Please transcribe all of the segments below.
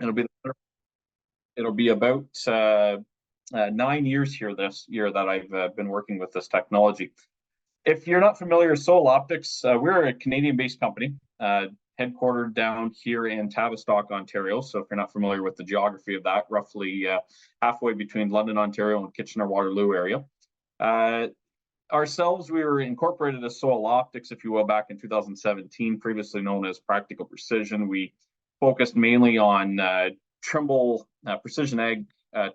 It'll be about 9 years here this year that I've been working with this technology. If you're not familiar with SoilOptix, we're a Canadian-based company, headquartered down here in Tavistock, Ontario. So if you're not familiar with the geography of that, roughly halfway between London, Ontario, and Kitchener-Waterloo area. Ourselves, we were incorporated as SoilOptix, if you will, back in 2017, previously known as Practical Precision. We focused mainly on Trimble precision ag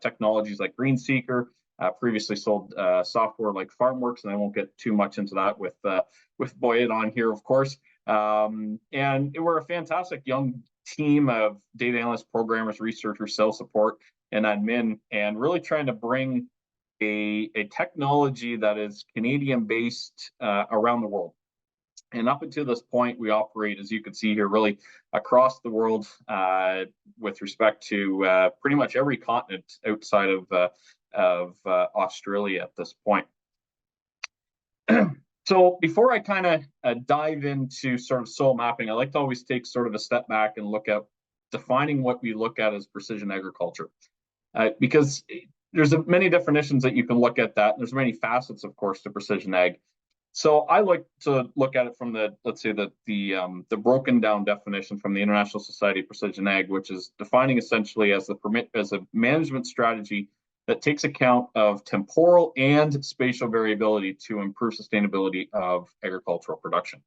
technologies like Green Seeker. Previously sold software like FarmWorks, and I won't get too much into that with Boyet on here, of course. And we're a fantastic young team of data analysts, programmers, researchers, sales support, and admin, and really trying to bring a technology that is Canadian-based around the world. And up until this point, we operate, as you can see here, really across the world with respect to pretty much every continent outside of Australia at this point. So before I kind of dive into sort of soil mapping, I like to always take sort of a step back and look at defining what we look at as precision agriculture, because there's many definitions that you can look at that. There's many facets, of course, to precision ag. So I like to look at it from the, let's say, the broken down definition from the International Society of Precision Ag, which is defining essentially as a management strategy that takes account of temporal and spatial variability to improve sustainability of agricultural production.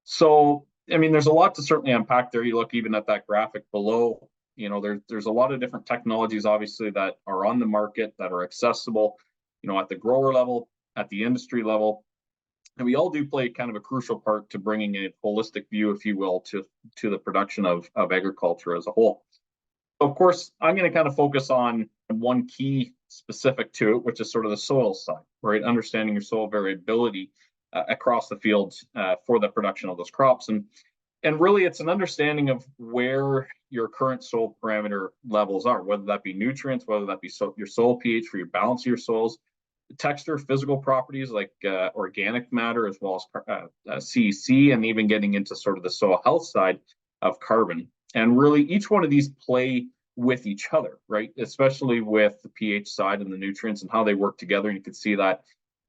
So, I mean, there's a lot to certainly unpack there. You look even at that graphic below, you know, there's a lot of different technologies, obviously, that are on the market, that are accessible, you know, at the grower level, at the industry level. And we all do play kind of a crucial part to bringing a holistic view, if you will, to the production of agriculture as a whole. Of course, I'm going to kind of focus on one key specific to it, which is sort of the soil side, right? Understanding your soil variability across the field for the production of those crops. And really, it's an understanding of where your current soil parameter levels are, whether that be nutrients, whether that be your soil pH for your balance of your soils, texture, physical properties like organic matter, as well as CEC, and even getting into sort of the soil health side of carbon. And really, each one of these play with each other, right? Especially with the pH side and the nutrients and how they work together. And you can see that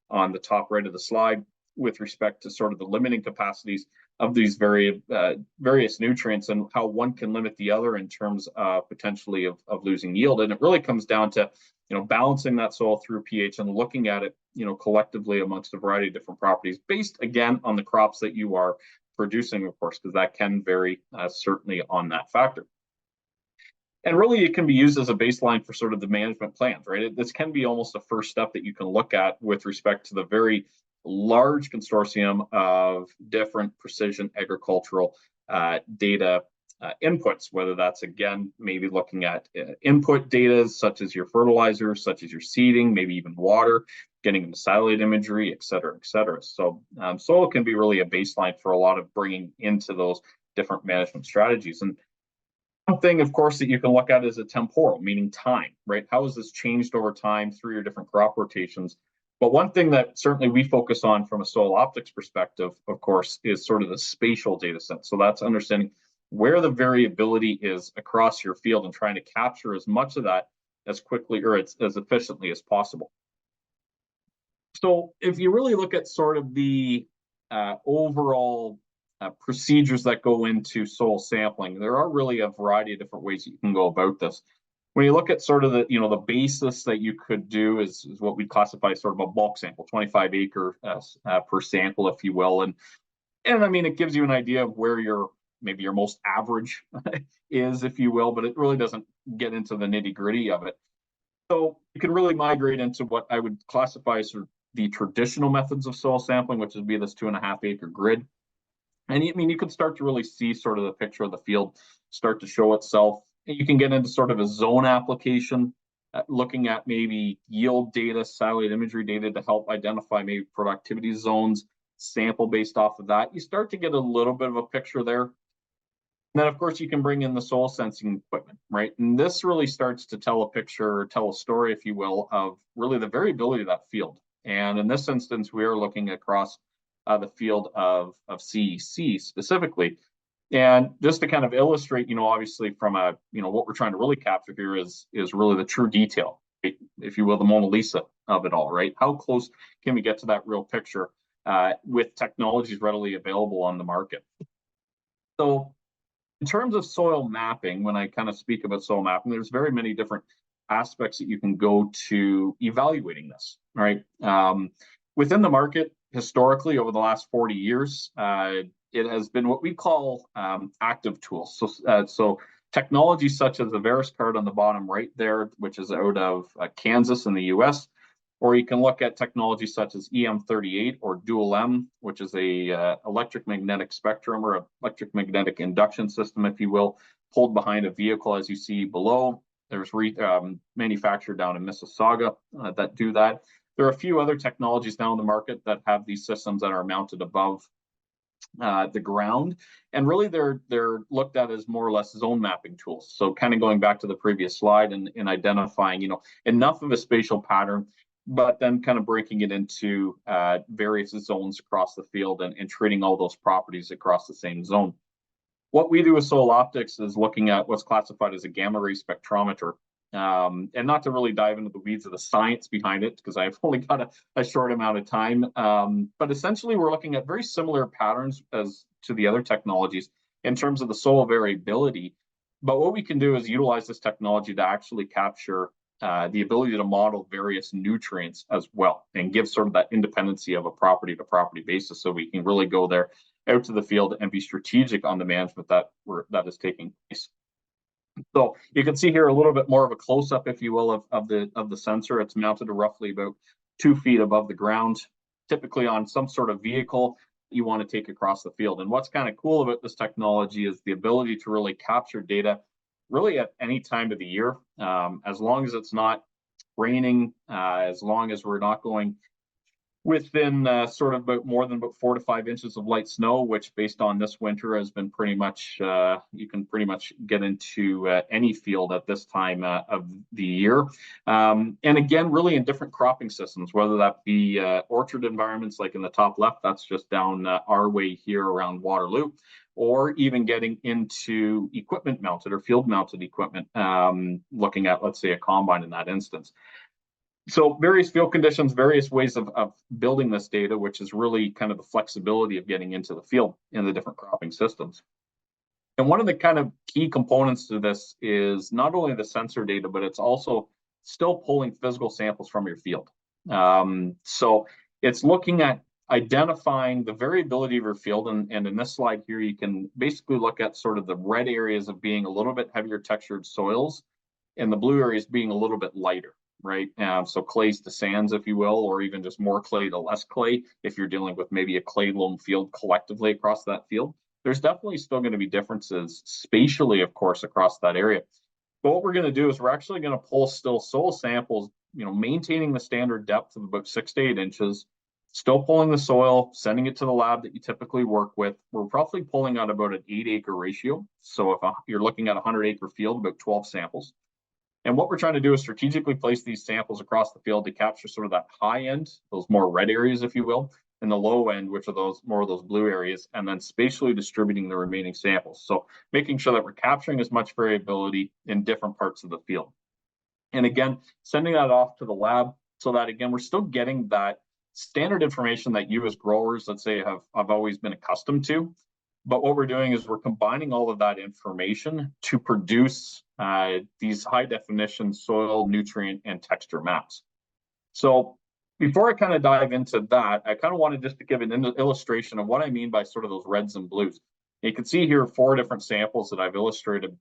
on the top right of the slide with respect to sort of the limiting capacities of these various nutrients and how one can limit the other in terms of potentially of losing yield. And it really comes down to, you know, balancing that soil through pH and looking at it, you know, collectively amongst a variety of different properties based, again, on the crops that you are producing, of course, because that can vary certainly on that factor. And really, it can be used as a baseline for sort of the management plans, right? This can be almost a first step that you can look at with respect to the very large consortium of different precision agricultural data inputs, whether that's, again, maybe looking at input data such as your fertilizer, such as your seeding, maybe even water, getting into satellite imagery, et cetera, et cetera. So soil can be really a baseline for a lot of bringing into those different management strategies. And one thing, of course, that you can look at is a temporal, meaning time, right? How has this changed over time through your different crop rotations? But one thing that certainly we focus on from a SoilOptix perspective, of course, is sort of the spatial data set. So that's understanding where the variability is across your field and trying to capture as much of that as quickly or as efficiently as possible. So if you really look at sort of the overall procedures that go into soil sampling, there are really a variety of different ways you can go about this. When you look at sort of the, you know, the basis that you could do is what we classify sort of a bulk sample, 25 acre per sample, if you will. And I mean, it gives you an idea of where maybe your most average is, if you will, but it really doesn't get into the nitty gritty of it. So you can really migrate into what I would classify as sort of the traditional methods of soil sampling, which would be this 2.5 acre grid. And I mean, you can start to really see sort of the picture of the field start to show itself. You can get into sort of a zone application, looking at maybe yield data, satellite imagery data to help identify maybe productivity zones, sample based off of that. You start to get a little bit of a picture there. And then, of course, you can bring in the soil sensing equipment, right? And this really starts to tell a picture, or tell a story, if you will, of really the variability of that field. And in this instance, we are looking across the field of CEC specifically. And just to kind of illustrate, obviously from a, what we're trying to really capture here is really the true detail, right? If you will, the Mona Lisa of it all, right? How close can we get to that real picture with technologies readily available on the market? So in terms of soil mapping, when I kind of speak about soil mapping, there's very many different aspects that you can go to evaluating this, right? Within the market, historically, over the last 40 years, it has been what we call active tools. So technology such as the Veris card on the bottom right there, which is out of Kansas in the US, or you can look at technology such as EM38 or Dual M, which is a electric magnetic spectrum or electric magnetic induction system, if you will, pulled behind a vehicle as you see below. There's manufactured down in Mississauga that do that. There are a few other technologies now in the market that have these systems that are mounted above the ground, and really they're looked at as more or less zone mapping tools. So kind of going back to the previous slide and identifying enough of a spatial pattern, but then kind of breaking it into various zones across the field and treating all those properties across the same zone. What we do with SoilOptix is looking at what's classified as a gamma ray spectrometer. And not to really dive into the weeds of the science behind it, because I've only got a short amount of time. But essentially, we're looking at very similar patterns as to the other technologies in terms of the soil variability. But what we can do is utilize this technology to actually capture the ability to model various nutrients as well, and give sort of that independency of a property to property basis, so we can really go there out to the field and be strategic on the management that is taking place. So you can see here a little bit more of a close-up, if you will, of the sensor. It's mounted to roughly about 2 feet above the ground, typically on some sort of vehicle you want to take across the field. And what's kind of cool about this technology is the ability to really capture data really at any time of the year, as long as it's not raining, as long as we're not going within sort of about more than about 4 to 5 inches of light snow, which based on this winter has been pretty much, you can pretty much get into any field at this time of the year. And again, really in different cropping systems, whether that be orchard environments like in the top left, that's just down our way here around Waterloo, or even getting into equipment mounted or field mounted equipment, looking at, let's say, a combine in that instance. So various field conditions, various ways of building this data, which is really kind of the flexibility of getting into the field in the different cropping systems. And one of the kind of key components to this is not only the sensor data, but it's also still pulling physical samples from your field. So it's looking at identifying the variability of your field. And in this slide here, you can basically look at sort of the red areas of being a little bit heavier textured soils, and the blue areas being a little bit lighter. Right. So clays to sands, if you will, or even just more clay to less clay, if you're dealing with maybe a clay loam field collectively across that field. There's definitely still going to be differences spatially, of course, across that area. But what we're going to do is we're actually going to pull still soil samples, maintaining the standard depth of about 6 to 8 inches, still pulling the soil, sending it to the lab that you typically work with. We're roughly pulling out about an 8-acre ratio. So if you're looking at a 100-acre field, about 12 samples. And what we're trying to do is strategically place these samples across the field to capture sort of that high end, those more red areas, if you will, and the low end, which are those more of those blue areas, and then spatially distributing the remaining samples. So making sure that we're capturing as much variability in different parts of the field. And again, sending that off to the lab so that, again, we're still getting that standard information that you as growers, let's say, have always been accustomed to. But what we're doing is we're combining all of that information to produce these high definition soil, nutrient, and texture maps. So before I kind of dive into that, I kind of wanted just to give an illustration of what I mean by sort of those reds and blues. You can see here 4 different samples that I've illustrated,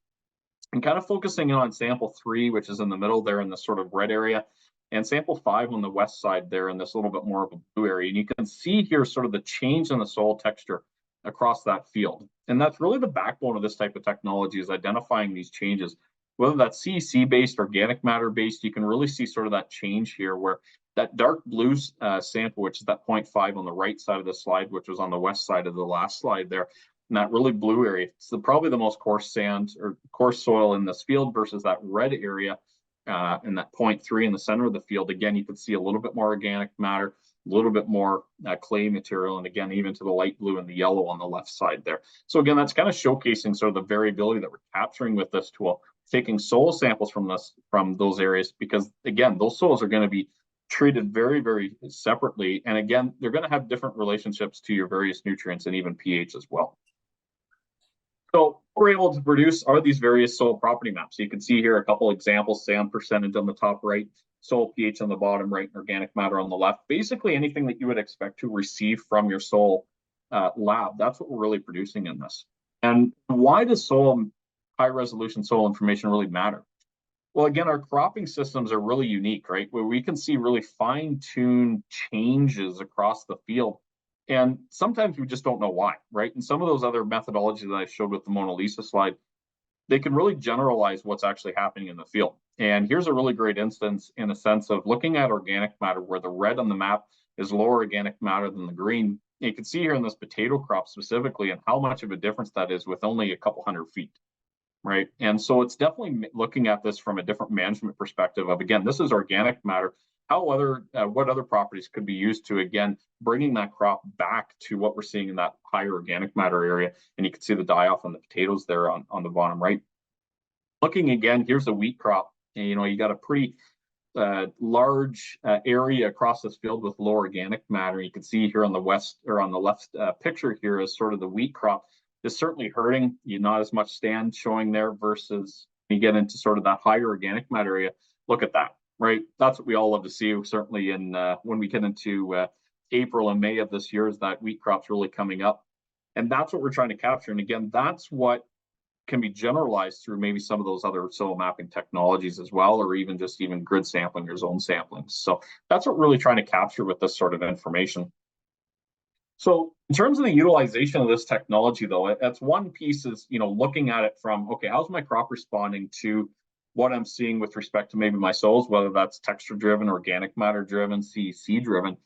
and kind of focusing in on sample 3, which is in the middle there in the sort of red area, and sample 5 on the west side there in this little bit more of a blue area. And you can see here sort of the change in the soil texture across that field. And that's really the backbone of this type of technology, is identifying these changes. Whether that's CEC-based, organic matter-based, you can really see sort of that change here, where that dark blue sample, which is that 0.5 on the right side of the slide, which was on the west side of the last slide there, and that really blue area, it's probably the most coarse sand or coarse soil in this field, versus that red area and that 0.3 in the center of the field. Again, you can see a little bit more organic matter, a little bit more clay material, and again, even to the light blue and the yellow on the left side there. So again, that's kind of showcasing sort of the variability that we're capturing with this tool, taking soil samples from those areas, because again, those soils are going to be treated very, very separately. And again, they're going to have different relationships to your various nutrients and even pH as well. So what we're able to produce are these various soil property maps. So you can see here a couple examples: sand percentage on the top right, soil pH on the bottom right, and organic matter on the left. Basically anything that you would expect to receive from your soil lab, that's what we're really producing in this. And why does high resolution soil information really matter? Well, again, our cropping systems are really unique, right? Where we can see really fine-tuned changes across the field. And sometimes we just don't know why, right? And some of those other methodologies that I showed with the Mona Lisa slide, they can really generalize what's actually happening in the field. And here's a really great instance in a sense of looking at organic matter, where the red on the map is lower organic matter than the green. You can see here in this potato crop specifically, and how much of a difference that is with only a couple hundred feet. Right. And so it's definitely looking at this from a different management perspective of, again, this is organic matter. What other properties could be used to, again, bringing that crop back to what we're seeing in that higher organic matter area. And you can see the die-off on the potatoes there on the bottom right. Looking again, here's a wheat crop. And, you got a pretty large area across this field with low organic matter. You can see here on the left picture here is sort of the wheat crop is certainly hurting. Not as much stand showing there versus you get into sort of that higher organic matter area. Look at that, right? That's what we all love to see. Certainly in when we get into April and May of this year, is that wheat crop's really coming up. And that's what we're trying to capture. And again, that's what can be generalized through maybe some of those other soil mapping technologies as well, or even grid sampling or zone sampling. So that's what we're really trying to capture with this sort of information. So in terms of the utilization of this technology, though, that's one piece is, looking at it from, okay, how's my crop responding to what I'm seeing with respect to maybe my soils, whether that's texture driven, organic matter driven, CEC driven.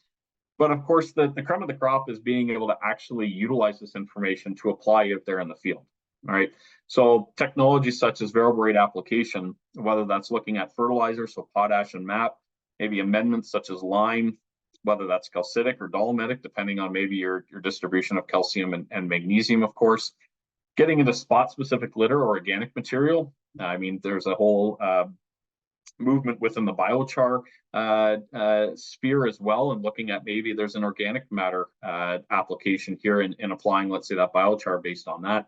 But of course, the creme of the crop is being able to actually utilize this information to apply it there in the field. All right. So technologies such as variable rate application, whether that's looking at fertilizer, so potash and MAP, maybe amendments such as lime, whether that's calcitic or dolomitic, depending on maybe your distribution of calcium and magnesium, of course. Getting into spot-specific litter or organic material. I mean, there's a whole movement within the biochar sphere as well, and looking at maybe there's an organic matter application here in applying, let's say, that biochar based on that.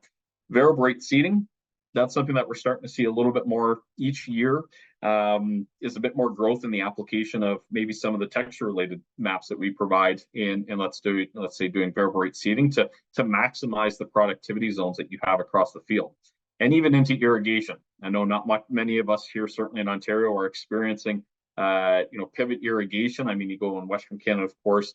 Variable rate seeding, that's something that we're starting to see a little bit more each year, is a bit more growth in the application of maybe some of the texture related maps that we provide in let's say doing variable rate seeding to maximize the productivity zones that you have across the field. And even into irrigation. I know many of us here, certainly in Ontario, are experiencing pivot irrigation. I mean, you go in Western Canada, of course,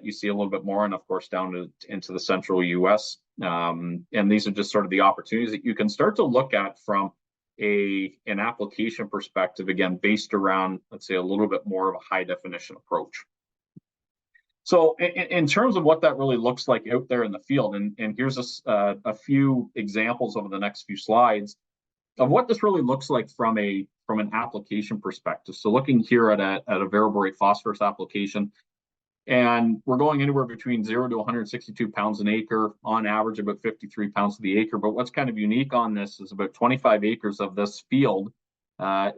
you see a little bit more, and of course down into the central US. And these are just sort of the opportunities that you can start to look at from an application perspective, again, based around, let's say, a little bit more of a high definition approach. So in terms of what that really looks like out there in the field, and here's a few examples over the next few slides of what this really looks like from an application perspective. So looking here at a variable rate phosphorus application, and we're going anywhere between 0 to 162 pounds an acre, on average about 53 pounds to the acre. But what's kind of unique on this is about 25 acres of this field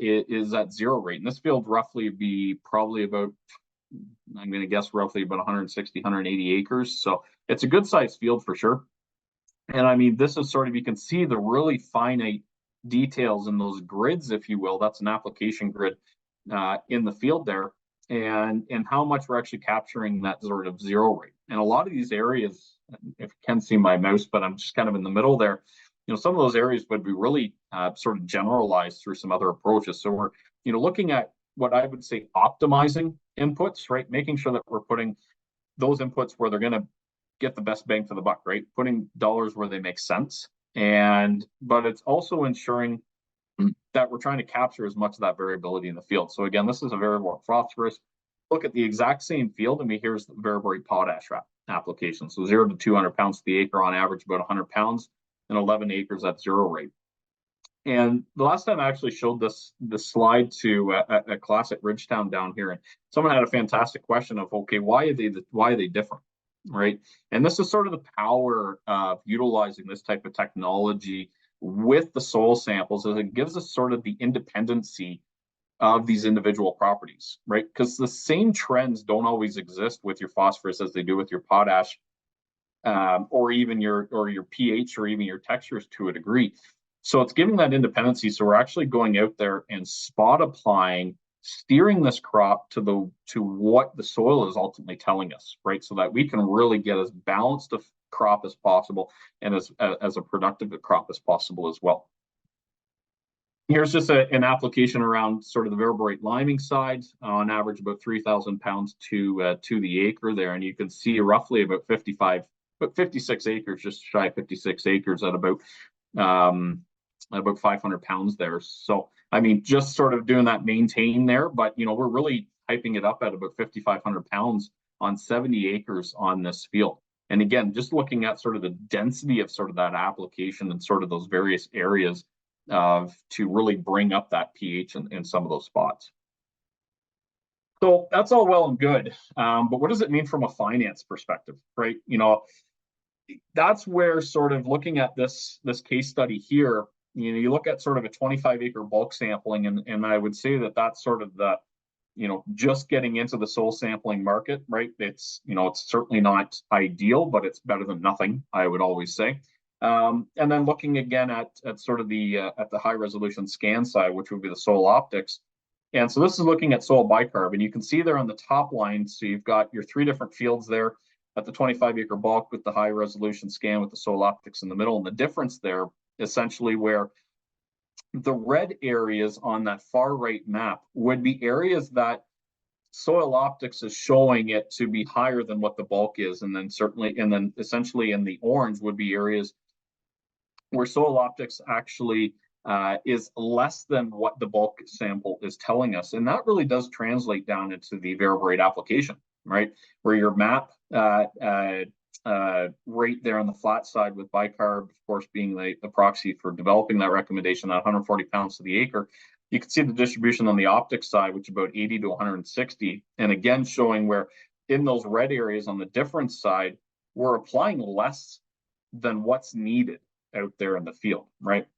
is at zero rate. And this field roughly be probably about, I'm going to guess roughly about 160, 180 acres. So it's a good sized field for sure. And I mean, this is sort of, you can see the really finite details in those grids, if you will. That's an application grid in the field there. And how much we're actually capturing that sort of zero rate. And a lot of these areas, if you can't see my mouse, but I'm just kind of in the middle there, some of those areas would be really sort of generalized through some other approaches. So we're, looking at what I would say optimizing inputs, right? Making sure that we're putting those inputs where they're going to get the best bang for the buck, right? Putting dollars where they make sense. But it's also ensuring that we're trying to capture as much of that variability in the field. So again, this is a variable rate phosphorus. Look at the exact same field, and here's the variable rate potash application. So 0 to 200 pounds to the acre, on average about 100 pounds, and 11 acres at zero rate. And the last time I actually showed this slide to a class at Ridgetown down here, and someone had a fantastic question of, okay, why are they different, right? And this is sort of the power of utilizing this type of technology with the soil samples, as it gives us sort of the independency of these individual properties, right? Because the same trends don't always exist with your phosphorus as they do with your potash, or even your pH, or even your textures to a degree. So it's giving that independency. So we're actually going out there and spot applying, steering this crop to what the soil is ultimately telling us, right? So that we can really get as balanced a crop as possible, and as a productive a crop as possible as well. Here's just an application around sort of the variable rate liming side, on average about 3,000 pounds to the acre there, and you can see roughly about 56 acres, just shy of 56 acres at about 500 pounds there. So I mean, just sort of doing that maintain there, but we're really hyping it up at about 5,500 pounds on 70 acres on this field. And again, just looking at sort of the density of sort of that application and sort of those various areas to really bring up that pH in some of those spots. So that's all well and good, but what does it mean from a finance perspective, right? That's where sort of looking at this case study here, you look at sort of a 25-acre bulk sampling, and I would say that that's sort of the, just getting into the soil sampling market, right? It's certainly not ideal, but it's better than nothing, I would always say. And then looking again at sort of the high resolution scan side, which would be the SoilOptix. And so this is looking at soil bicarb, and you can see there on the top line, so you've got your 3 different fields there at the 25-acre bulk with the high resolution scan with the SoilOptix in the middle. And the difference there, essentially, where the red areas on that far right map would be areas that SoilOptix is showing it to be higher than what the bulk is, and then essentially in the orange would be areas where SoilOptix actually is less than what the bulk sample is telling us. And that really does translate down into the variable rate application, right? Where your map right there on the flat side with bicarb, of course, being the proxy for developing that recommendation at 140 pounds to the acre. You can see the distribution on the optics side, which is about 80 to 160. And again, showing where in those red areas on the difference side, we're applying less than what's needed out there in the field, right?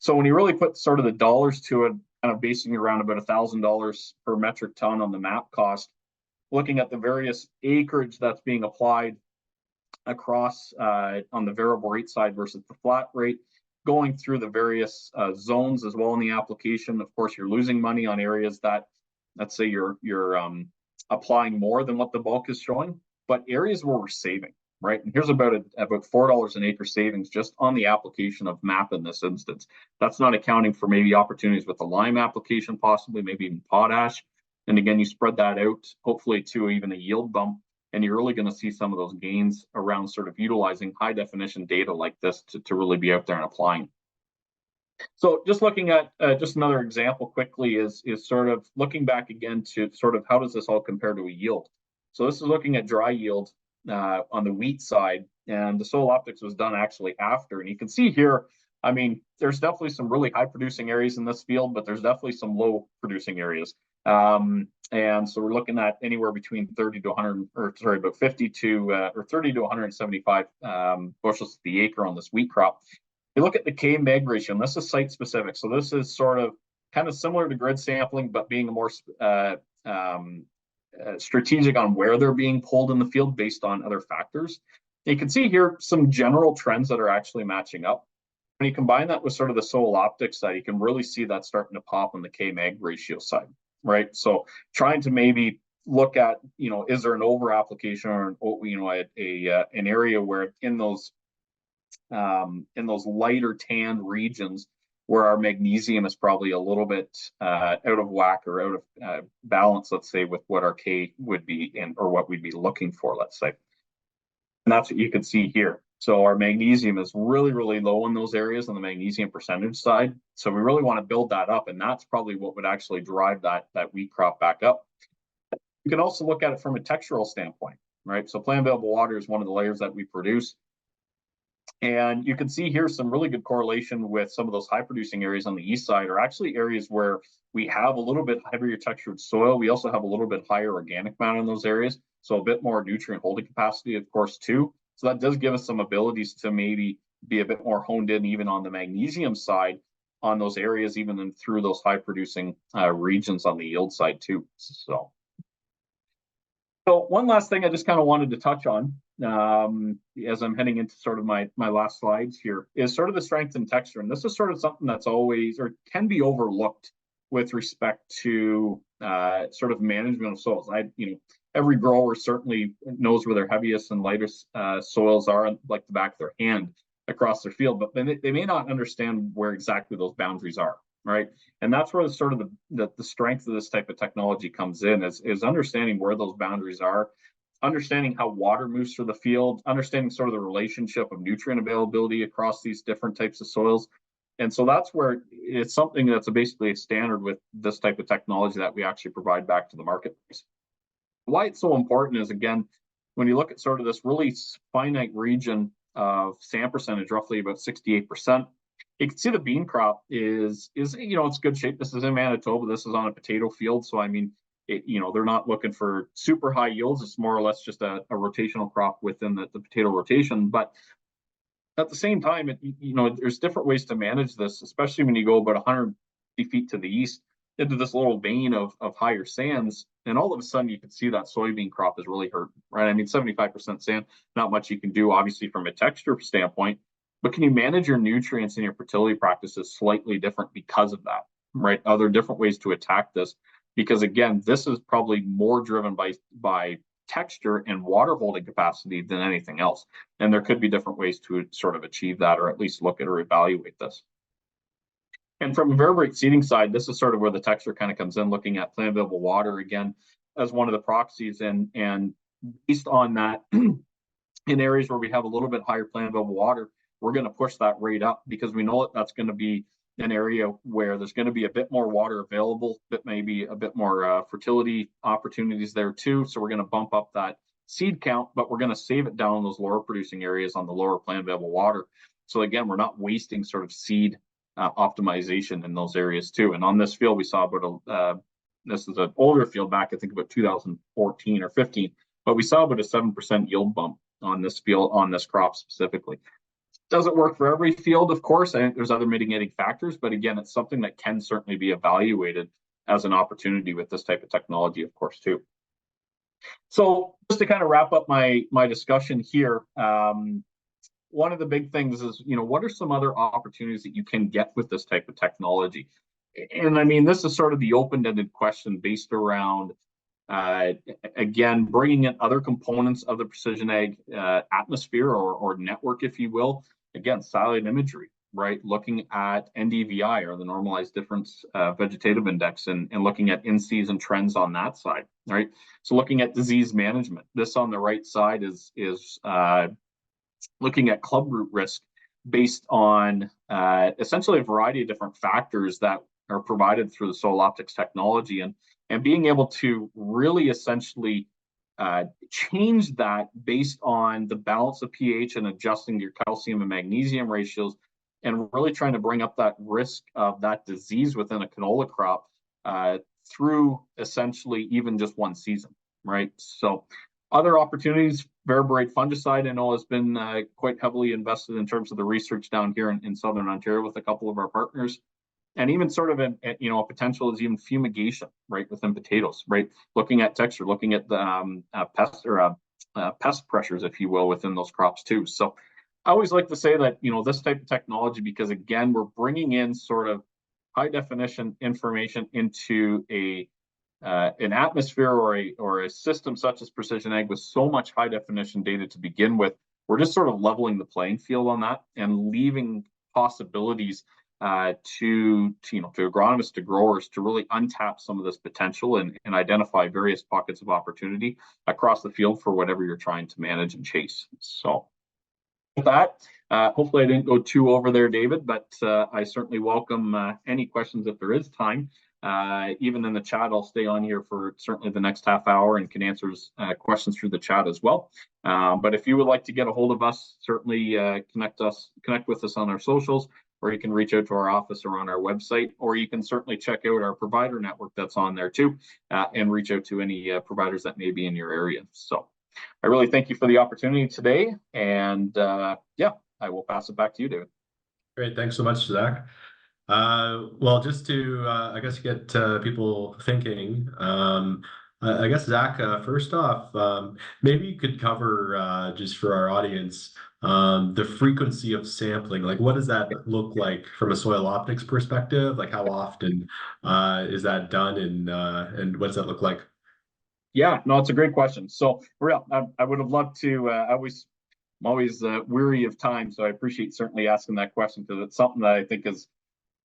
So when you really put sort of the dollars to it, kind of basing around about $1,000 per metric ton on the map cost, looking at the various acreage that's being applied across on the variable rate side versus the flat rate, going through the various zones as well in the application. Of course, you're losing money on areas that, let's say you're applying more than what the bulk is showing, but areas where we're saving, right? And here's about $4 an acre savings just on the application of MAP in this instance. That's not accounting for maybe opportunities with the lime application, possibly maybe even potash. And again, you spread that out, hopefully to even a yield bump, and you're really going to see some of those gains around sort of utilizing high definition data like this to really be out there and applying. So just looking at just another example quickly is sort of looking back again to sort of how does this all compare to a yield? So this is looking at dry yield on the wheat side, and the SoilOptix was done actually after. And you can see here, I mean, there's definitely some really high producing areas in this field, but there's definitely some low producing areas. And so we're looking at anywhere between 30 to 100, or sorry, about 50 to or 30 to 175 bushels to the acre on this wheat crop. You look at the K-MEG ratio, and this is site specific. So this is sort of kind of similar to grid sampling, but being more strategic on where they're being pulled in the field based on other factors. You can see here some general trends that are actually matching up. When you combine that with sort of the SoilOptix side, you can really see that starting to pop on the K-MEG ratio side, right? So trying to maybe look at, is there an over application or an area where in those lighter tanned regions where our magnesium is probably a little bit out of whack or out of balance, let's say, with what our K would be or what we'd be looking for, let's say. And that's what you can see here. So our magnesium is really, really low in those areas on the magnesium percentage side. So we really want to build that up, and that's probably what would actually drive that wheat crop back up. You can also look at it from a textural standpoint, right? So plant available water is one of the layers that we produce. And you can see here some really good correlation with some of those high producing areas on the east side are actually areas where we have a little bit heavier textured soil. We also have a little bit higher organic matter in those areas. So a bit more nutrient holding capacity, of course, too. So that does give us some abilities to maybe be a bit more honed in even on the magnesium side on those areas, even through those high producing regions on the yield side too. So one last thing I just kind of wanted to touch on as I'm heading into sort of my last slides here is sort of the strength and texture. And this is sort of something that's always or can be overlooked with respect to sort of management of soils. Every grower certainly knows where their heaviest and lightest soils are, like the back of their hand across their field, but they may not understand where exactly those boundaries are, right? And that's where sort of the strength of this type of technology comes in, is understanding where those boundaries are, understanding how water moves through the field, understanding sort of the relationship of nutrient availability across these different types of soils. And so that's where it's something that's basically a standard with this type of technology that we actually provide back to the marketplace. Why it's so important is, again, when you look at sort of this really finite region of sand percentage, roughly about 68%, you can see the bean crop is it's good shape. This is in Manitoba. This is on a potato field. So, I mean, they're not looking for super high yields. It's more or less just a rotational crop within the potato rotation. But at the same time, there's different ways to manage this, especially when you go about 150 feet to the east into this little vein of higher sands, and all of a sudden you can see that soybean crop is really hurting, right? I mean, 75% sand, not much you can do, obviously, from a texture standpoint, but can you manage your nutrients and your fertility practices slightly different because of that, right? Are there different ways to attack this? Because again, this is probably more driven by texture and water holding capacity than anything else. And there could be different ways to sort of achieve that, or at least look at or evaluate this. And from a vertebrate seeding side, this is sort of where the texture kind of comes in, looking at plant available water again as one of the proxies. And based on that, in areas where we have a little bit higher plant available water, we're going to push that rate up because we know that that's going to be an area where there's going to be a bit more water available, but maybe a bit more fertility opportunities there too. So we're going to bump up that seed count, but we're going to save it down in those lower producing areas on the lower plant available water. So again, we're not wasting sort of seed optimization in those areas too. And on this field, we saw about this is an older field back, I think about 2014 or 15, but we saw about a 7% yield bump on this field, on this crop specifically. Doesn't work for every field, of course. I think there's other mitigating factors, but again, it's something that can certainly be evaluated as an opportunity with this type of technology, of course, too. So just to kind of wrap up my discussion here, one of the big things is, what are some other opportunities that you can get with this type of technology? And I mean, this is sort of the open-ended question based around, again, bringing in other components of the precision ag atmosphere or network, if you will. Again, satellite imagery, right? Looking at NDVI, or the normalized difference vegetative index, and looking at in-season trends on that side, right? So looking at disease management. This on the right side is looking at club root risk based on essentially a variety of different factors that are provided through the SoilOptix technology, and being able to really essentially change that based on the balance of pH and adjusting your calcium and magnesium ratios, and really trying to bring up that risk of that disease within a canola crop through essentially even just one season, right? So other opportunities, vertebrate fungicide, I know has been quite heavily invested in terms of the research down here in Southern Ontario with a couple of our partners. And even sort of a potential is even fumigation, right, within potatoes, right? Looking at texture, looking at the pest pressures, if you will, within those crops too. So I always like to say that, this type of technology, because again, we're bringing in sort of high definition information into an atmosphere or a system such as precision ag with so much high definition data to begin with. We're just sort of leveling the playing field on that and leaving possibilities to agronomists, to growers, to really untap some of this potential and identify various pockets of opportunity across the field for whatever you're trying to manage and chase. So with that, hopefully I didn't go too over there, David, but I certainly welcome any questions if there is time. Even in the chat, I'll stay on here for certainly the next half hour and can answer questions through the chat as well. But if you would like to get a hold of us, certainly connect with us on our socials, or you can reach out to our office or on our website, or you can certainly check out our provider network that's on there too, and reach out to any providers that may be in your area. So I really thank you for the opportunity today, and yeah, I will pass it back to you, David. Great, thanks so much, Zach. Well, just to, I guess, get people thinking, I guess, Zach, first off, maybe you could cover, just for our audience, the frequency of sampling. Like, what does that look like from a SoilOptix perspective? Like, how often is that done, and what does that look like? Yeah, no, it's a great question. So, real, I would have loved to. I'm always weary of time, so I appreciate certainly asking that question, because it's something that I think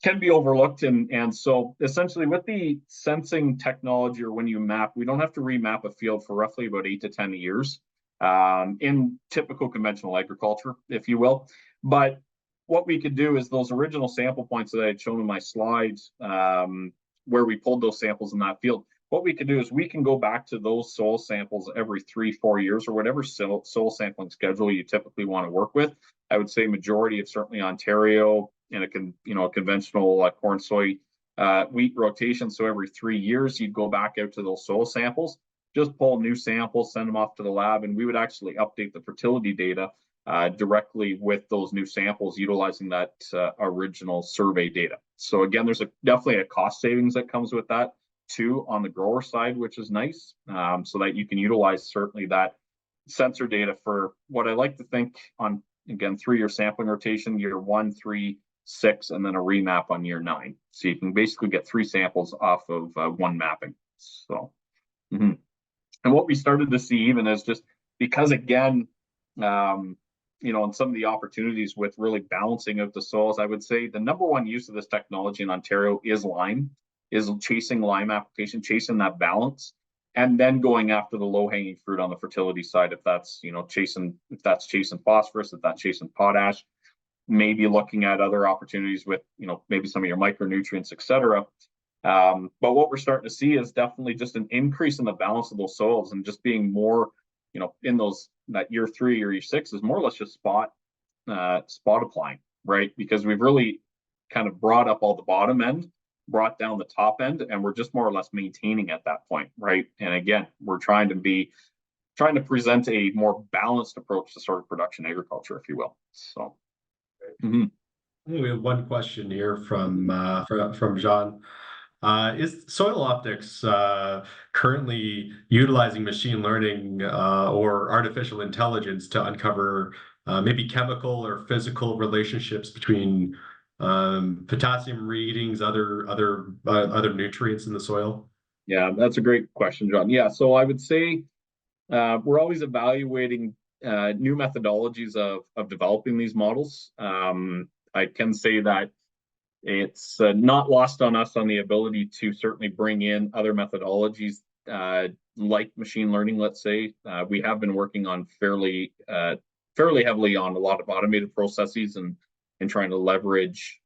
can be overlooked. And so essentially with the sensing technology, or when you map, we don't have to remap a field for roughly about 8 to 10 years in typical conventional agriculture, if you will. But what we could do is those original sample points that I had shown in my slides, where we pulled those samples in that field, what we could do is we can go back to those soil samples every 3-4 years, or whatever soil sampling schedule you typically want to work with. I would say majority of certainly Ontario in a conventional corn, soy, wheat rotation. So every 3 years, you'd go back out to those soil samples, just pull new samples, send them off to the lab, and we would actually update the fertility data directly with those new samples, utilizing that original survey data. So again, there's definitely a cost savings that comes with that too on the grower side, which is nice, so that you can utilize certainly that sensor data for what I like to think on, again, 3-year sampling rotation, year 1, 3, 6, and then a remap on year 9. So you can basically get 3 samples off of one mapping. So, and what we started to see even is just because, again, and some of the opportunities with really balancing out the soils, I would say the number one use of this technology in Ontario is chasing lime application, chasing that balance, and then going after the low-hanging fruit on the fertility side. If that's chasing phosphorus, if that's chasing potash, maybe looking at other opportunities with maybe some of your micronutrients, etc. But what we're starting to see is definitely just an increase in the balance of those soils, and just being more in that year 3 or year 6 is more or less just spot applying, right? Because we've really kind of brought up all the bottom end, brought down the top end, and we're just more or less maintaining at that point, right? And again, we're trying to present a more balanced approach to sort of production agriculture, if you will. So we have one question here from John. Is SoilOptix currently utilizing machine learning or artificial intelligence to uncover maybe chemical or physical relationships between potassium readings, other nutrients in the soil? Yeah, that's a great question, John. Yeah, so I would say we're always evaluating new methodologies of developing these models. I can say that it's not lost on us on the ability to certainly bring in other methodologies like machine learning. Let's say we have been working on fairly heavily on a lot of automated processes and trying to leverage,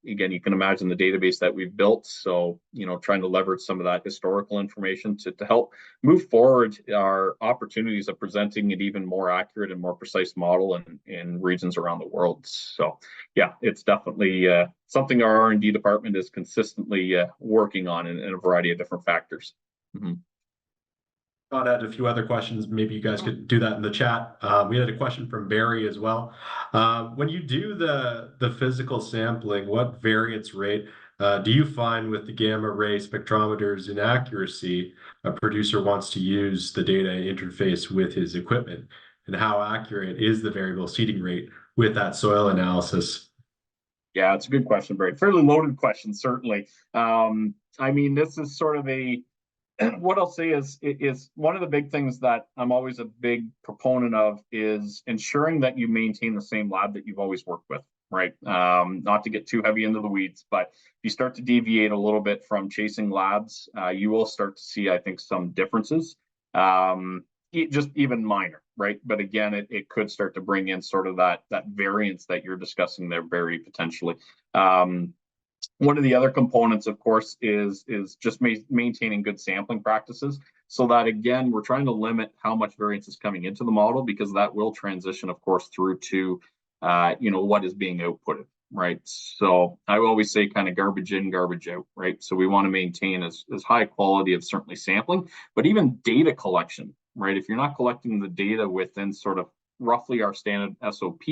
again, you can imagine the database that we've built. So, trying to leverage some of that historical information to help move forward our opportunities of presenting an even more accurate and more precise model in regions around the world. So, yeah, it's definitely something our R&D department is consistently working on in a variety of different factors. I'll add a few other questions. Maybe you guys could do that in the chat. We had a question from Barry as well. When you do the physical sampling, what variance rate do you find with the gamma ray spectrometers inaccuracy a producer wants to use the data interface with his equipment? And how accurate is the variable seeding rate with that soil analysis? Yeah, it's a good question, Barry. Fairly loaded question, certainly. I mean, this is sort of what I'll say is one of the big things that I'm always a big proponent of is ensuring that you maintain the same lab that you've always worked with, right? Not to get too heavy into the weeds, but if you start to deviate a little bit from chasing labs, you will start to see, I think, some differences, just even minor, right? But again, it could start to bring in sort of that variance that you're discussing there, Barry, potentially. One of the other components, of course, is just maintaining good sampling practices, so that again, we're trying to limit how much variance is coming into the model, because that will transition, of course, through to what is being outputted, right? So I always say kind of garbage in, garbage out, right? So we want to maintain as high quality of certainly sampling, but even data collection, right? If you're not collecting the data within sort of roughly our standard SOP,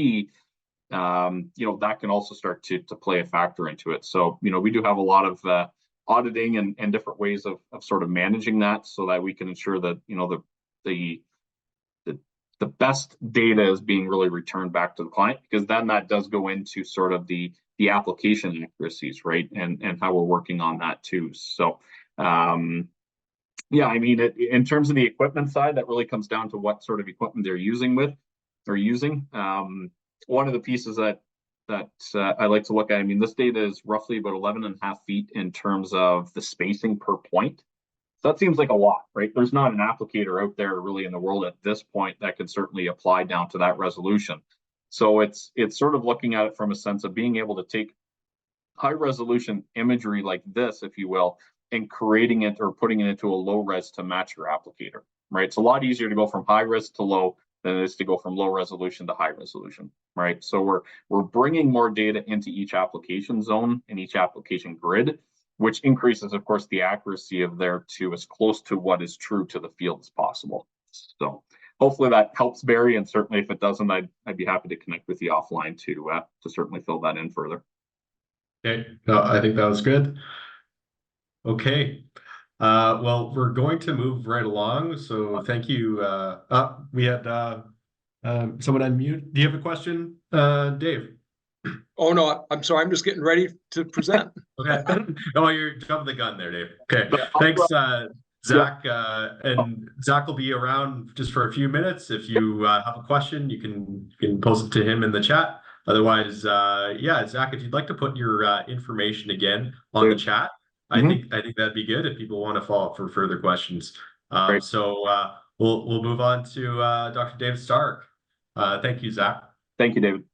that can also start to play a factor into it. So, we do have a lot of auditing and different ways of sort of managing that, so that we can ensure that, the best data is being really returned back to the client, because then that does go into sort of the application accuracies, right? And how we're working on that too. So, yeah, I mean, in terms of the equipment side, that really comes down to what sort of equipment they're using. One of the pieces that I like to look at, I mean, this data is roughly about 11.5 feet in terms of the spacing per point. So that seems like a lot, right? There's not an applicator out there really in the world at this point that could certainly apply down to that resolution. So it's sort of looking at it from a sense of being able to take high resolution imagery like this, if you will, and creating it or putting it into a low res to match your applicator, right? It's a lot easier to go from high res to low than it is to go from low resolution to high resolution, right? So we're bringing more data into each application zone and each application grid, which increases, of course, the accuracy of there to as close to what is true to the field as possible. So hopefully that helps, Barry, and certainly if it doesn't, I'd be happy to connect with you offline to certainly fill that in further. Okay, no, I think that was good. Okay. Well, we're going to move right along. So thank you. We had someone unmute. Do you have a question, Dave? Oh, no, I'm sorry. I'm just getting ready to present. Okay. Oh, you're jumping the gun there, Dave. Okay. Thanks, Zach. And Zach will be around just for a few minutes. If you have a question, you can post it to him in the chat. Otherwise, yeah, Zach, if you'd like to put your information again on the chat, I think that'd be good if people want to follow up for further questions. So we'll move on to Dr. David Stark. Thank you, Zach. Thank you, David.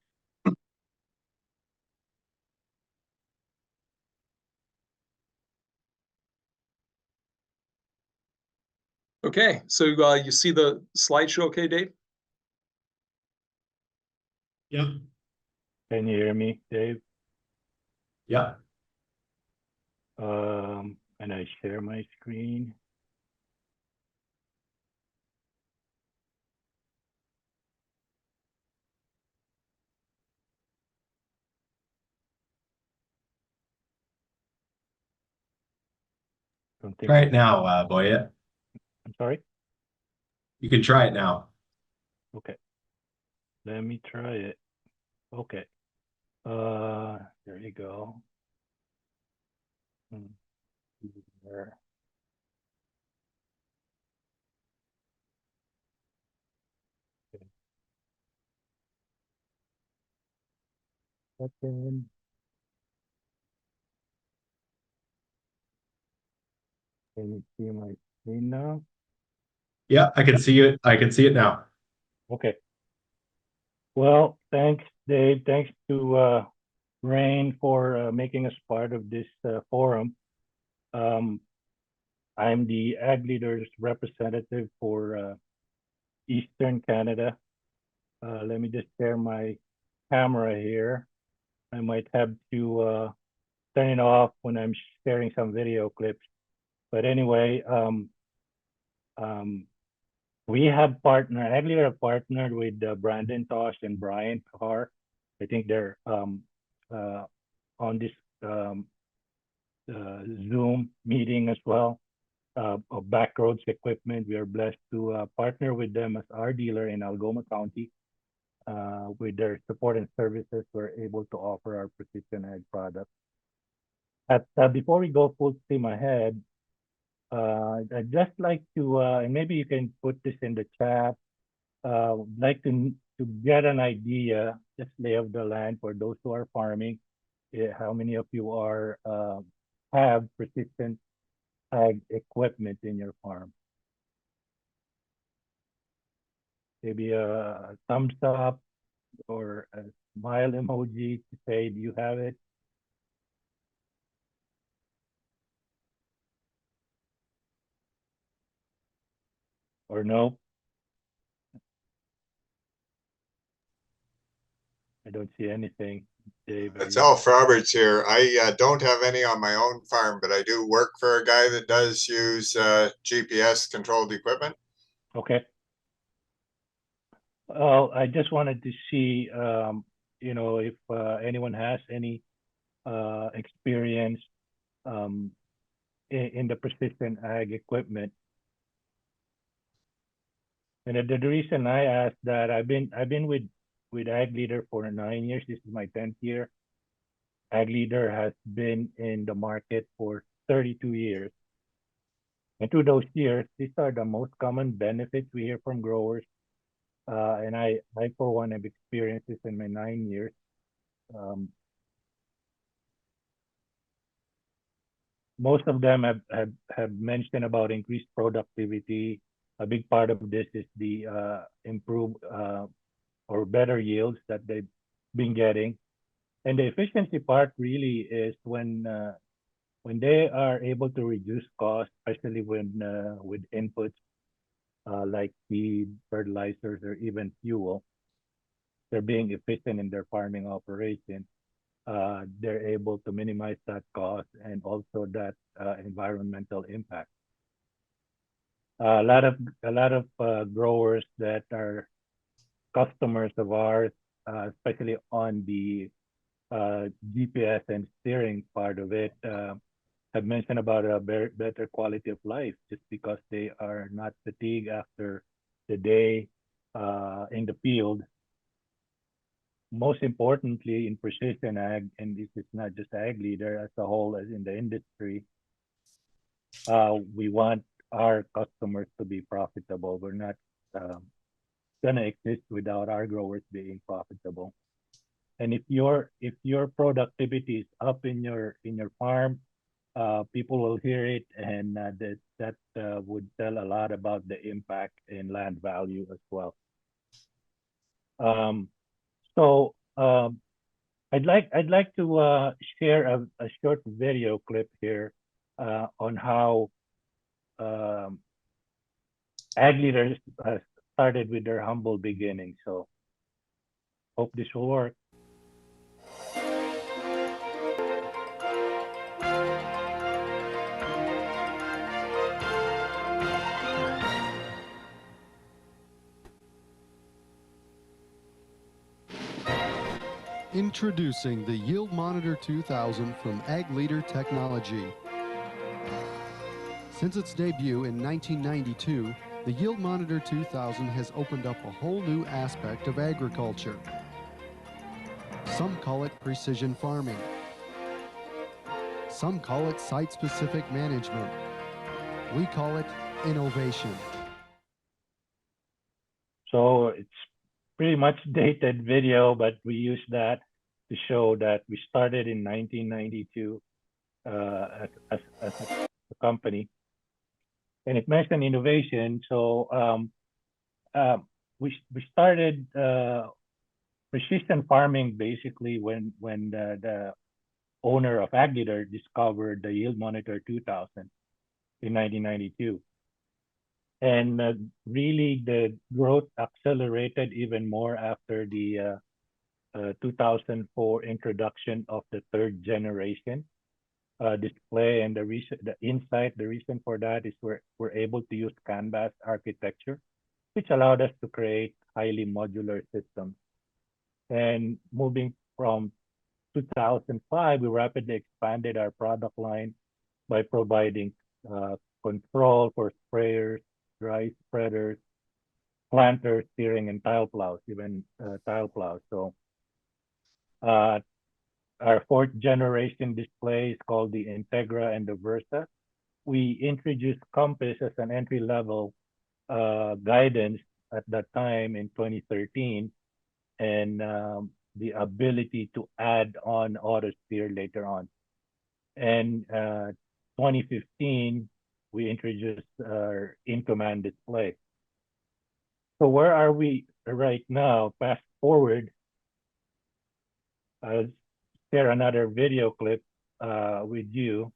Okay, so you see the slideshow, okay, Dave? Yeah. Can you hear me, Dave? Yeah. And I share my screen. Try it now, Boyet. I'm sorry? You can try it now. Okay. Let me try it. Okay. There you go. There. Okay. Second. Can you see my screen now? Yeah, I can see it. I can see it now. Okay. Well, thanks, Dave. Thanks to RAIN for making us part of this forum. I'm the Ag Leaders representative for Eastern Canada. Let me just share my camera here. I might have to turn it off when I'm sharing some video clips. But anyway, we have Ag Leader have partnered with Brandon Tosh and Brian Carr. I think they're on this Zoom meeting as well. Of Backroads Equipment. We are blessed to partner with them as our dealer in Algoma County. With their support and services, we're able to offer our precision ag products. Before we go full steam ahead, I'd just like to, and maybe you can put this in the chat, like to get an idea, just lay of the land for those who are farming. How many of you are have precision ag equipment in your farm? Maybe a thumbs up or a smile emoji to say, do you have it? or no? I don't see anything. Dave, It's Alf Roberts here. I don't have any on my own farm, but I do work for a guy that does use GPS controlled equipment. okay. Well, I just wanted to see, if anyone has any experience in the precision ag equipment. And the reason I asked that, I've been with Ag Leader for 9 years. This is my 10th year. Ag Leader has been in the market for 32 years. And through those years, these are the most common benefits we hear from growers. And I for one, have experienced this in my 9 years. Most of them have mentioned about increased productivity. A big part of this is the improved or better yields that they've been getting. And the efficiency part really is when they are able to reduce costs, especially when with inputs like feed, fertilizers, or even fuel. They're being efficient in their farming operation. They're able to minimize that cost and also that environmental impact. A lot of growers that are customers of ours, especially on the GPS and steering part of it, have mentioned about a better quality of life just because they are not fatigued after the day in the field. Most importantly, in precision ag, and this is not just Ag Leader as a whole, as in the industry, we want our customers to be profitable. We're not gonna exist without our growers being profitable. And if your productivity is up in your farm, people will hear it, and that would tell a lot about the impact in land value as well. So I'd like to share a short video clip here on how Ag Leaders started with their humble beginnings. So hope this will work. Introducing the Yield Monitor 2000 from Ag Leader Technology. Since its debut in 1992, the Yield Monitor 2000 has opened up a whole new aspect of agriculture. Some call it precision farming. Some call it site-specific management. We call it innovation. So it's pretty much dated video, but we use that to show that we started in 1992 as a company. And it mentioned innovation. So we started precision farming basically when the owner of Ag Leader discovered the Yield Monitor 2000 in 1992. And really the growth accelerated even more after the 2004 introduction of the third generation display. And the reason for that is we're able to use canvas architecture, which allowed us to create highly modular systems. And moving from 2005, we rapidly expanded our product line by providing control for sprayers, dry spreaders, planters, steering, and tile plows, even tile plows. So our fourth generation display is called the Integra and the Versa. We introduced Compass as an entry-level guidance at that time in 2013, and the ability to add on auto steer later on. And 2015, we introduced our in-command display. So where are we right now? Fast forward, I'll share another video clip with you.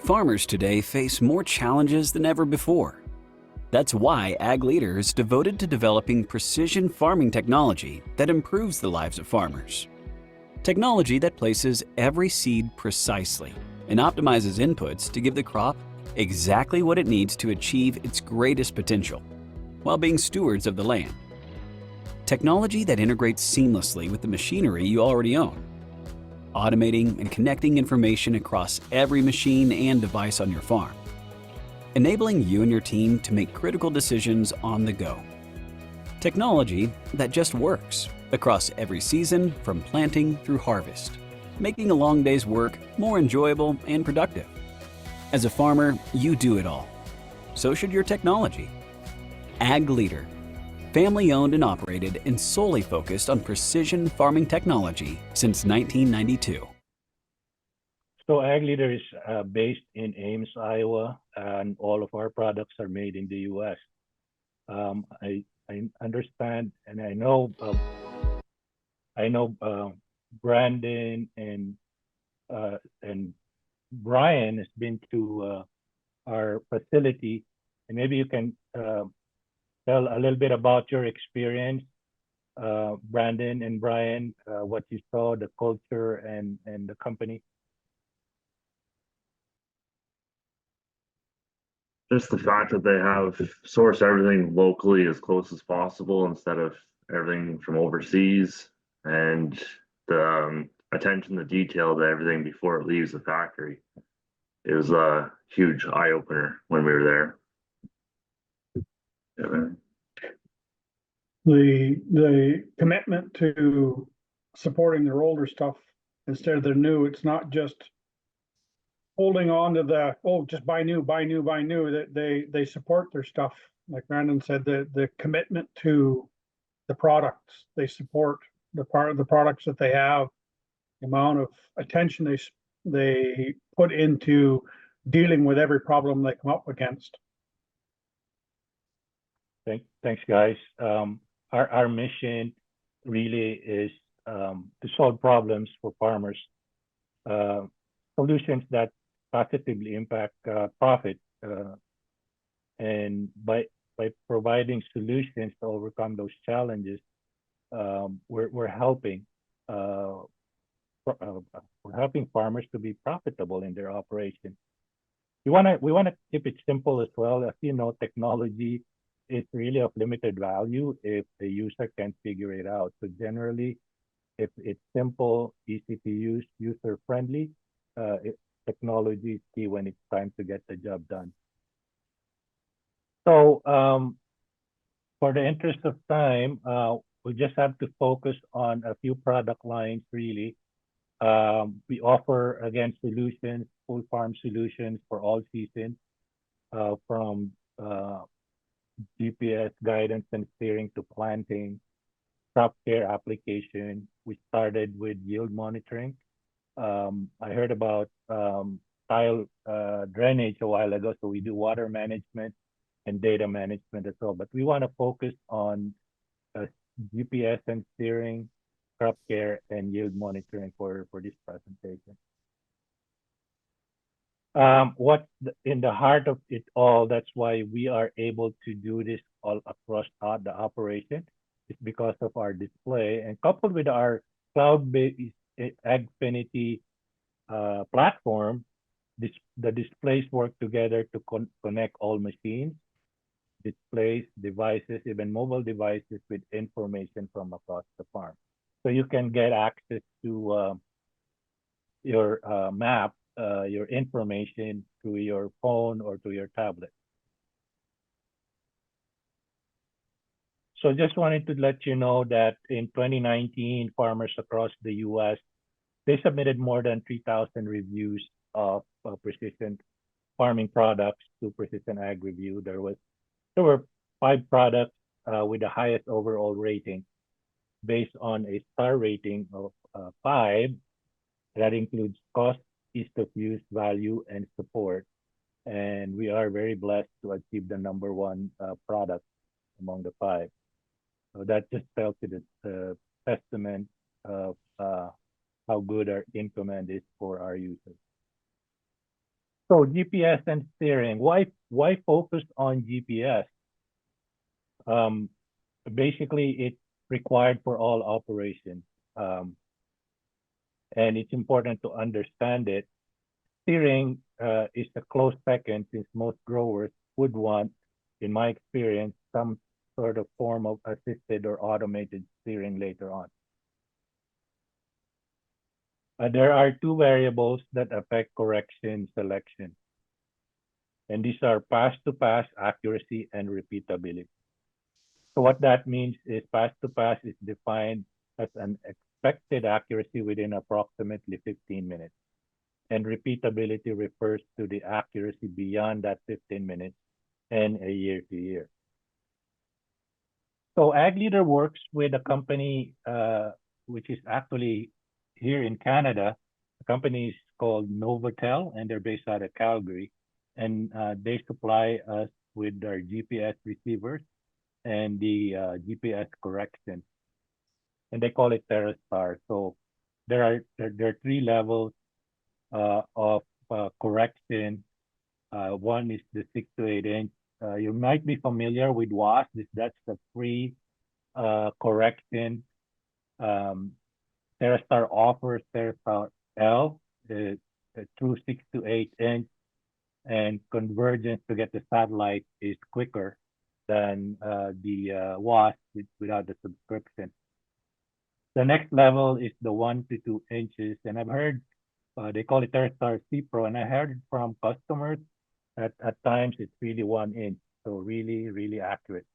Farmers today face more challenges than ever before. That's why Ag Leader is devoted to developing precision farming technology that improves the lives of farmers. Technology that places every seed precisely and optimizes inputs to give the crop exactly what it needs to achieve its greatest potential, while being stewards of the land. Technology that integrates seamlessly with the machinery you already own, automating and connecting information across every machine and device on your farm, enabling you and your team to make critical decisions on the go. Technology that just works across every season from planting through harvest, making a long day's work more enjoyable and productive. As a farmer, you do it all. So should your technology. Ag Leader, family-owned and operated and solely focused on precision farming technology since 1992. So Ag Leader is based in Ames, Iowa, and all of our products are made in the U.S. I understand and I know Brandon and Brian has been to our facility, and maybe you can tell a little bit about your experience, Brandon and Brian, what you saw, the culture and the company. Just the fact that they have sourced everything locally as close as possible instead of everything from overseas, and the attention to detail to everything before it leaves the factory. It was a huge eye opener when we were there. Yeah, man. The commitment to supporting their older stuff instead of their new. It's not just holding on to the, oh, just buy new, that they support their stuff. Like Brandon said, the commitment to the products they support, the products that they have, the amount of attention they put into dealing with every problem they come up against. Thanks, guys. Our mission really is to solve problems for farmers, solutions that positively impact profit, and by providing solutions to overcome those challenges, we're helping farmers to be profitable in their operation. We want to keep it simple as well. As you know, technology is really of limited value if the user can figure it out. So generally, if it's simple, easy to use, user friendly, technology is key when it's time to get the job done. So for the interest of time, we just have to focus on a few product lines really. We offer, again, solutions, full farm solutions for all seasons, from GPS guidance and steering to planting, crop care application. We started with yield monitoring. I heard about tile drainage a while ago, so we do water management and data management as well. But we want to focus on GPS and steering, crop care, and yield monitoring for this presentation. What's in the heart of it all, that's why we are able to do this all across the operation, is because of our display, and coupled with our cloud-based Agfinity platform, the displays work together to connect all machines, displays, devices, even mobile devices with information from across the farm. So you can get access to your map, your information through your phone or to your tablet. So just wanted to let you know that in 2019, farmers across the U.S., they submitted more than 3,000 reviews of precision farming products to Precision Ag Review. There were 5 products with the highest overall rating based on a star rating of 5. That includes cost, ease of use, value, and support. And we are very blessed to achieve the #1 product among the 5. So that just tells you the testament of how good our in-command is for our users. So GPS and steering. Why focus on GPS? Basically, it's required for all operations, and it's important to understand it. Steering is a close second, since most growers would want, in my experience, some sort of form of assisted or automated steering later on. There are two variables that affect correction selection, and these are pass-to-pass accuracy and repeatability. So what that means is pass-to-pass is defined as an expected accuracy within approximately 15 minutes. And repeatability refers to the accuracy beyond that 15 minutes and a year to year. So AgLeader works with a company which is actually here in Canada. The company is called Novotel, and they're based out of Calgary. And they supply us with their GPS receivers and the GPS correction. And they call it TerraStar. So there are three levels of correction. One is the 6 to 8 inch. You might be familiar with WAS. That's the free correction. TerraStar offers TerraStar L, the true 6 to 8 inch, and convergence to get the satellite is quicker than the WAS without the subscription. The next level is the 1 to 2 inches, and I've heard they call it TerraStar C Pro, and I heard from customers that at times it's really 1 inch, so really, really accurate.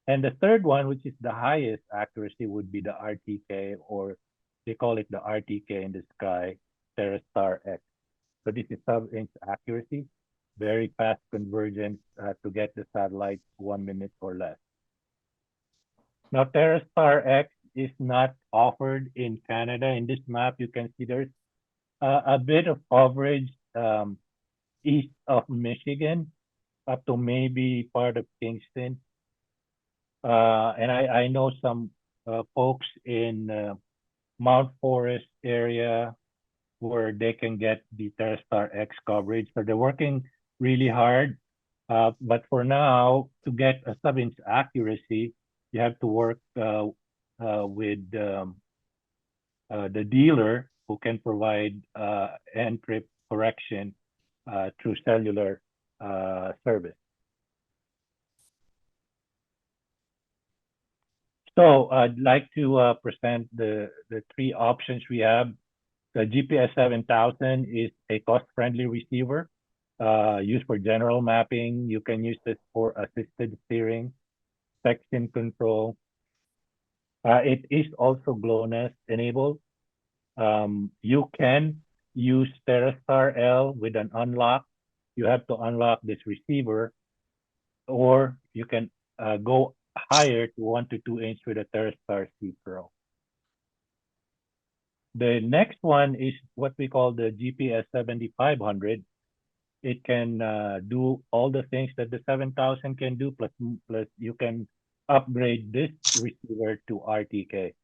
And the third one, which is the highest accuracy, would be the RTK, or they call it the RTK in the sky, TerraStar X. So this is sub-inch accuracy, very fast convergence to get the satellite 1 minute or less. Now, TerraStar X is not offered in Canada. In this map, you can see there's a bit of coverage east of Michigan, up to maybe part of Kingston. And I know some folks in Mount Forest area where they can get the TerraStar X coverage. So they're working really hard. But for now, to get a sub-inch accuracy, you have to work with the dealer who can provide encrypt correction through cellular service. So I'd like to present the three options we have. The GPS 7000 is a cost-friendly receiver used for general mapping. You can use this for assisted steering, section control. It is also GLONASS enabled. You can use TerraStar L with an unlock. You have to unlock this receiver, or you can go higher to 1 to 2 inch with a TerraStar C Pro. The next one is what we call the GPS 7500. It can do all the things that the 7000 can do, plus you can upgrade this receiver to RTK.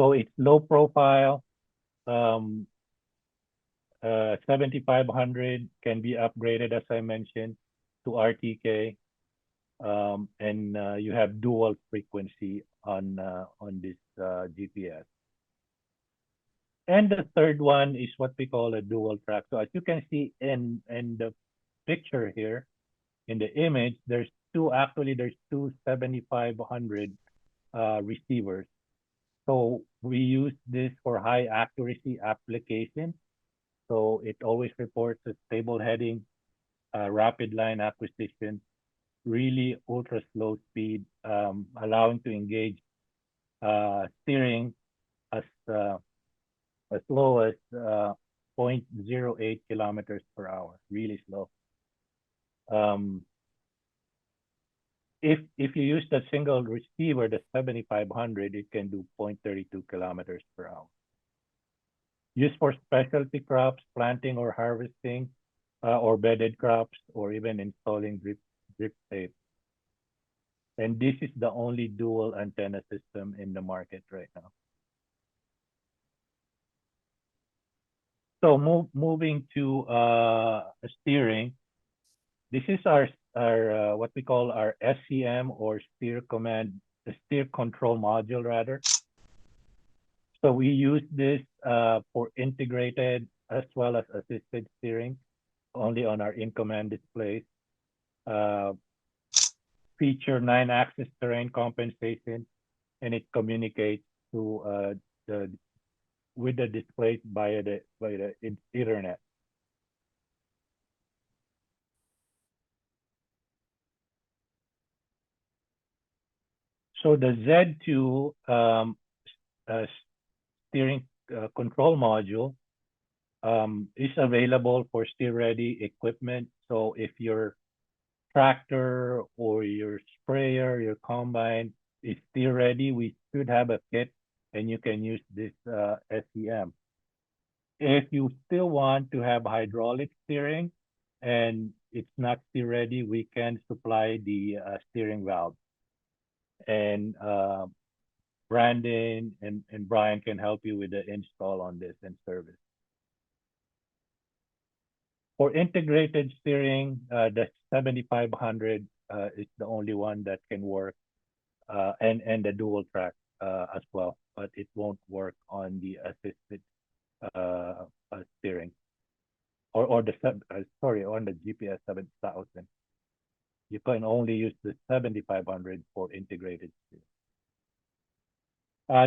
So it's low profile. 7500 can be upgraded, as I mentioned, to RTK. And you have dual frequency on this GPS. And the third one is what we call a dual track. So as you can see in the picture here, in the image, there's two 7500 receivers. So we use this for high accuracy application. So it always reports a stable heading, rapid line acquisition, really ultra slow speed, allowing to engage steering as low as 0.08 kilometers per hour, really slow. If you use the single receiver, the 7500, it can do 0.32 kilometers per hour. Used for specialty crops, planting or harvesting, or bedded crops, or even installing drip tape. And this is the only dual antenna system in the market right now. So moving to steering, this is our what we call our SCM, or steer control module rather. So we use this for integrated as well as assisted steering only on our in-command displays. Feature 9-axis terrain compensation, and it communicates to with the displays via the internet. So the Z2 steering control module is available for steer-ready equipment. So if your tractor or your sprayer, your combine is steer-ready, we should have a kit, and you can use this SCM. If you still want to have hydraulic steering and it's not steer-ready, we can supply the steering valve. And Brandon and Brian can help you with the install on this and service. For integrated steering, the 7500 is the only one that can work, and the dual track as well, but it won't work on the assisted steering, or on the GPS 7000. You can only use the 7500 for integrated steering.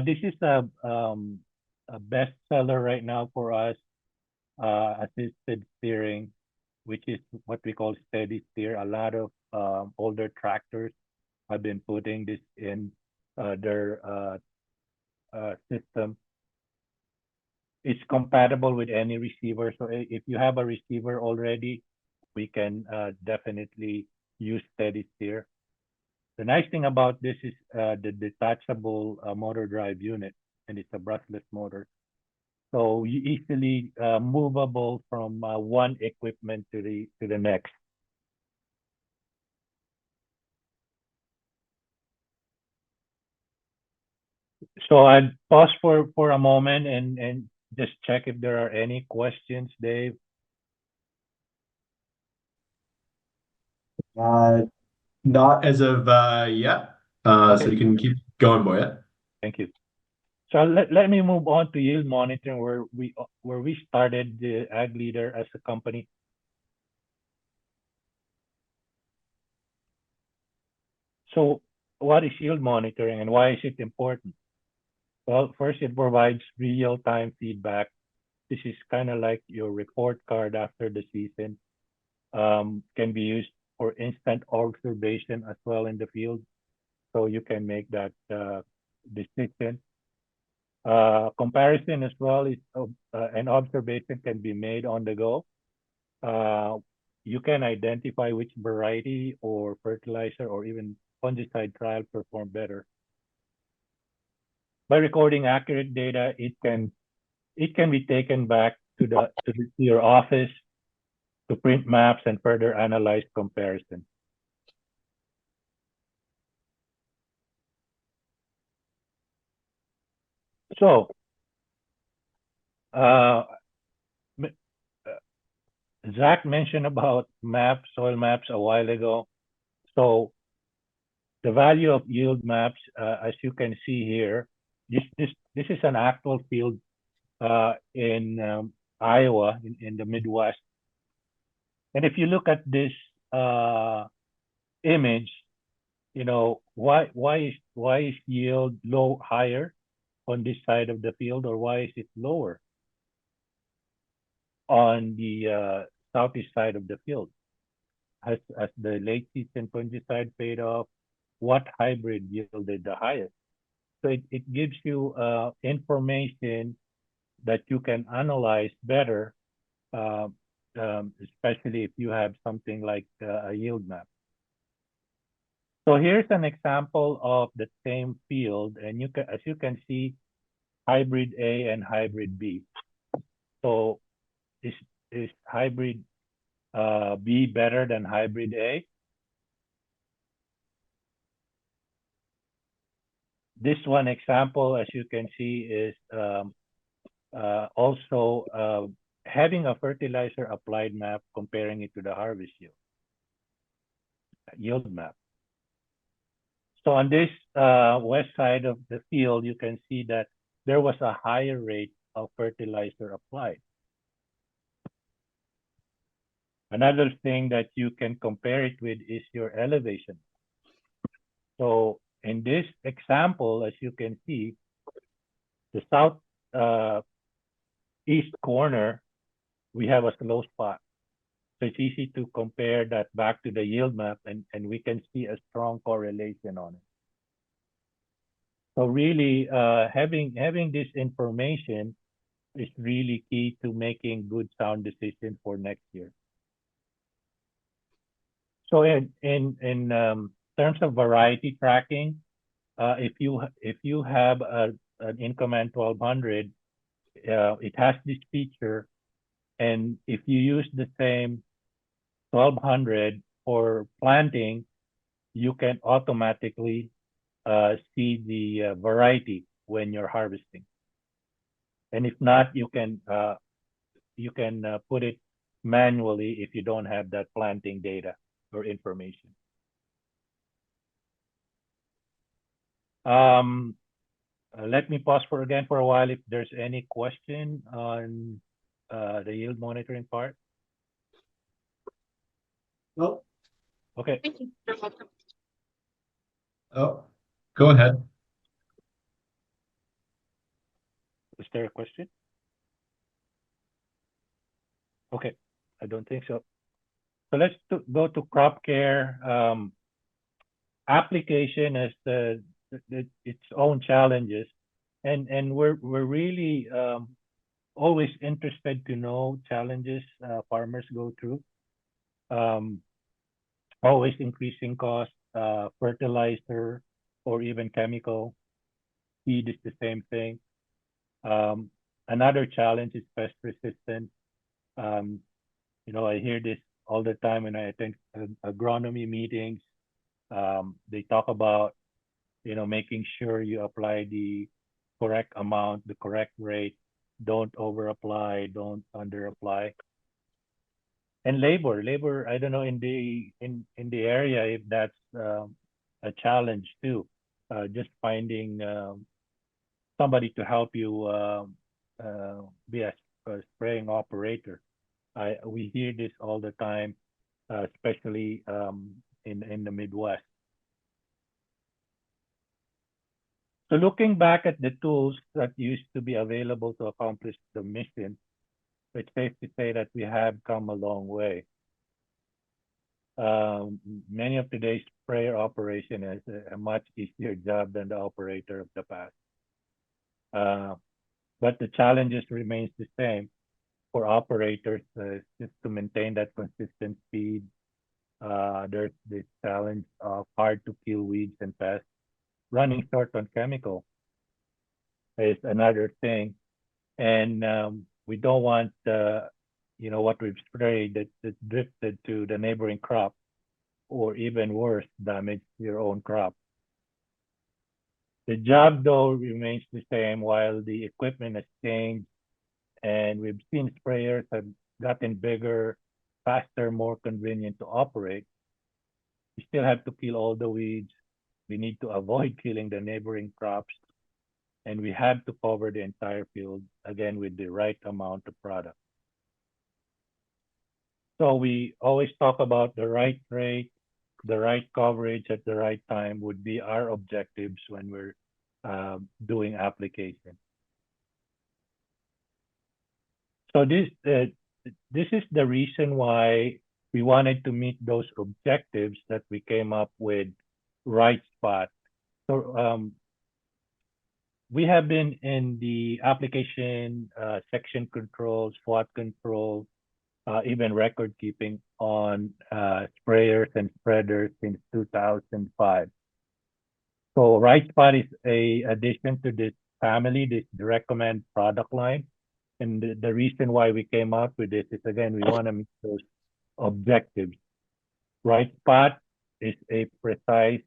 This is a bestseller right now for us, assisted steering, which is what we call steady steer. A lot of older tractors have been putting this in their system. It's compatible with any receiver. So if you have a receiver already, we can definitely use steady steer. The nice thing about this is the detachable motor drive unit, and it's a brushless motor. So you easily movable from one equipment to the next. So I'd pause for a moment and just check if there are any questions, Dave. Not as of yet. Okay. So you can keep going, Boyet. Thank you. So let me move on to yield monitoring, where we started the Ag Leader as a company. So what is yield monitoring and why is it important? Well, first, it provides real-time feedback. This is kind of like your report card after the season. Can be used for instant observation as well in the field, so you can make that decision. Comparison as well is an observation can be made on the go. You can identify which variety or fertilizer or even fungicide trial perform better. By recording accurate data, it can be taken back to your office to print maps and further analyze comparison. So, Zach mentioned about soil maps a while ago. So the value of yield maps, as you can see here, this is an actual field in Iowa, in the Midwest. And if you look at this image, why is yield higher on this side of the field, or why is it lower on the southeast side of the field? As the late season fungicide paid off, what hybrid yielded the highest? So it gives you information that you can analyze better, especially if you have something like a yield map. So here's an example of the same field, and as you can see, hybrid A and hybrid B. So is hybrid B better than hybrid A? This one example, as you can see, is also having a fertilizer applied map, comparing it to the harvest yield map. So on this west side of the field, you can see that there was a higher rate of fertilizer applied. Another thing that you can compare it with is your elevation. So in this example, as you can see, the south east corner, we have a slow spot. So it's easy to compare that back to the yield map, and we can see a strong correlation on it. So really, having this information is really key to making good, sound decisions for next year. So in terms of variety tracking, if you have an Incomend 1200, it has this feature, and if you use the same 1200 for planting, you can automatically see the variety when you're harvesting. And if not, you can put it manually if you don't have that planting data or information. Let me pause for a while if there's any question on the yield monitoring part. No. Okay. Thank you. You're welcome. Oh, go ahead. Is there a question? Okay, I don't think so. So let's go to crop care. Application has its own challenges, and we're really always interested to know challenges farmers go through. Always increasing cost, fertilizer or even chemical. Seed is the same thing. Another challenge is pest resistance. You know, I hear this all the time when I attend agronomy meetings. They talk about, you know, making sure you apply the correct amount, the correct rate. Don't over apply, don't under apply. And labor, I don't know in the area if that's a challenge too. Just finding somebody to help you be a spraying operator. We hear this all the time, especially in the Midwest. So looking back at the tools that used to be available to accomplish the mission, it's safe to say that we have come a long way. Many of today's sprayer operation has a much easier job than the operator of the past. But the challenges remains the same for operators, just to maintain that consistent speed. There's this challenge of hard to kill weeds and pests. Running short on chemical is another thing, and we don't want you know, what we've sprayed that drifted to the neighboring crop, or even worse, damage your own crop. The job though remains the same while the equipment has changed, and we've seen sprayers have gotten bigger, faster, more convenient to operate. We still have to kill all the weeds. We need to avoid killing the neighboring crops, and we have to cover the entire field, again, with the right amount of product. So we always talk about the right rate, the right coverage at the right time would be our objectives when we're doing application. So this is the reason why we wanted to meet those objectives that we came up with Right Spot. So we have been in the application, section control, SWOT control, even record keeping on sprayers and spreaders since 2005. So Right Spot is a addition to this family, this recommend product line. And the reason why we came up with this is, again, we want to meet those objectives. Right Spot is a precise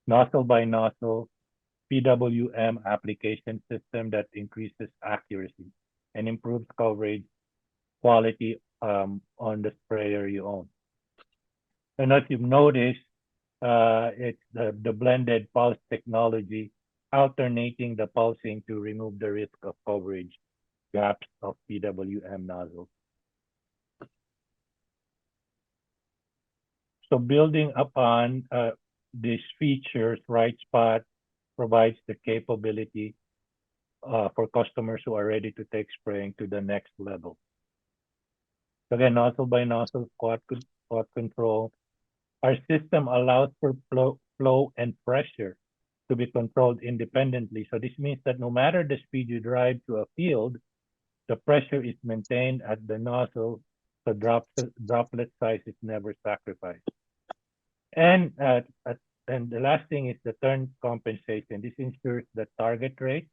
nozzle by nozzle PWM application system that increases accuracy and improves coverage quality on the sprayer you own. And as you've noticed, it's the blended pulse technology, alternating the pulsing to remove the risk of coverage gaps of PWM nozzles. So building upon these features, Right Spot provides the capability for customers who are ready to take spraying to the next level. So again, nozzle by nozzle squat control. Our system allows for flow and pressure to be controlled independently. So this means that no matter the speed you drive to a field, the pressure is maintained at the nozzle, so droplet size is never sacrificed. And the last thing is the turn compensation. This ensures the target rate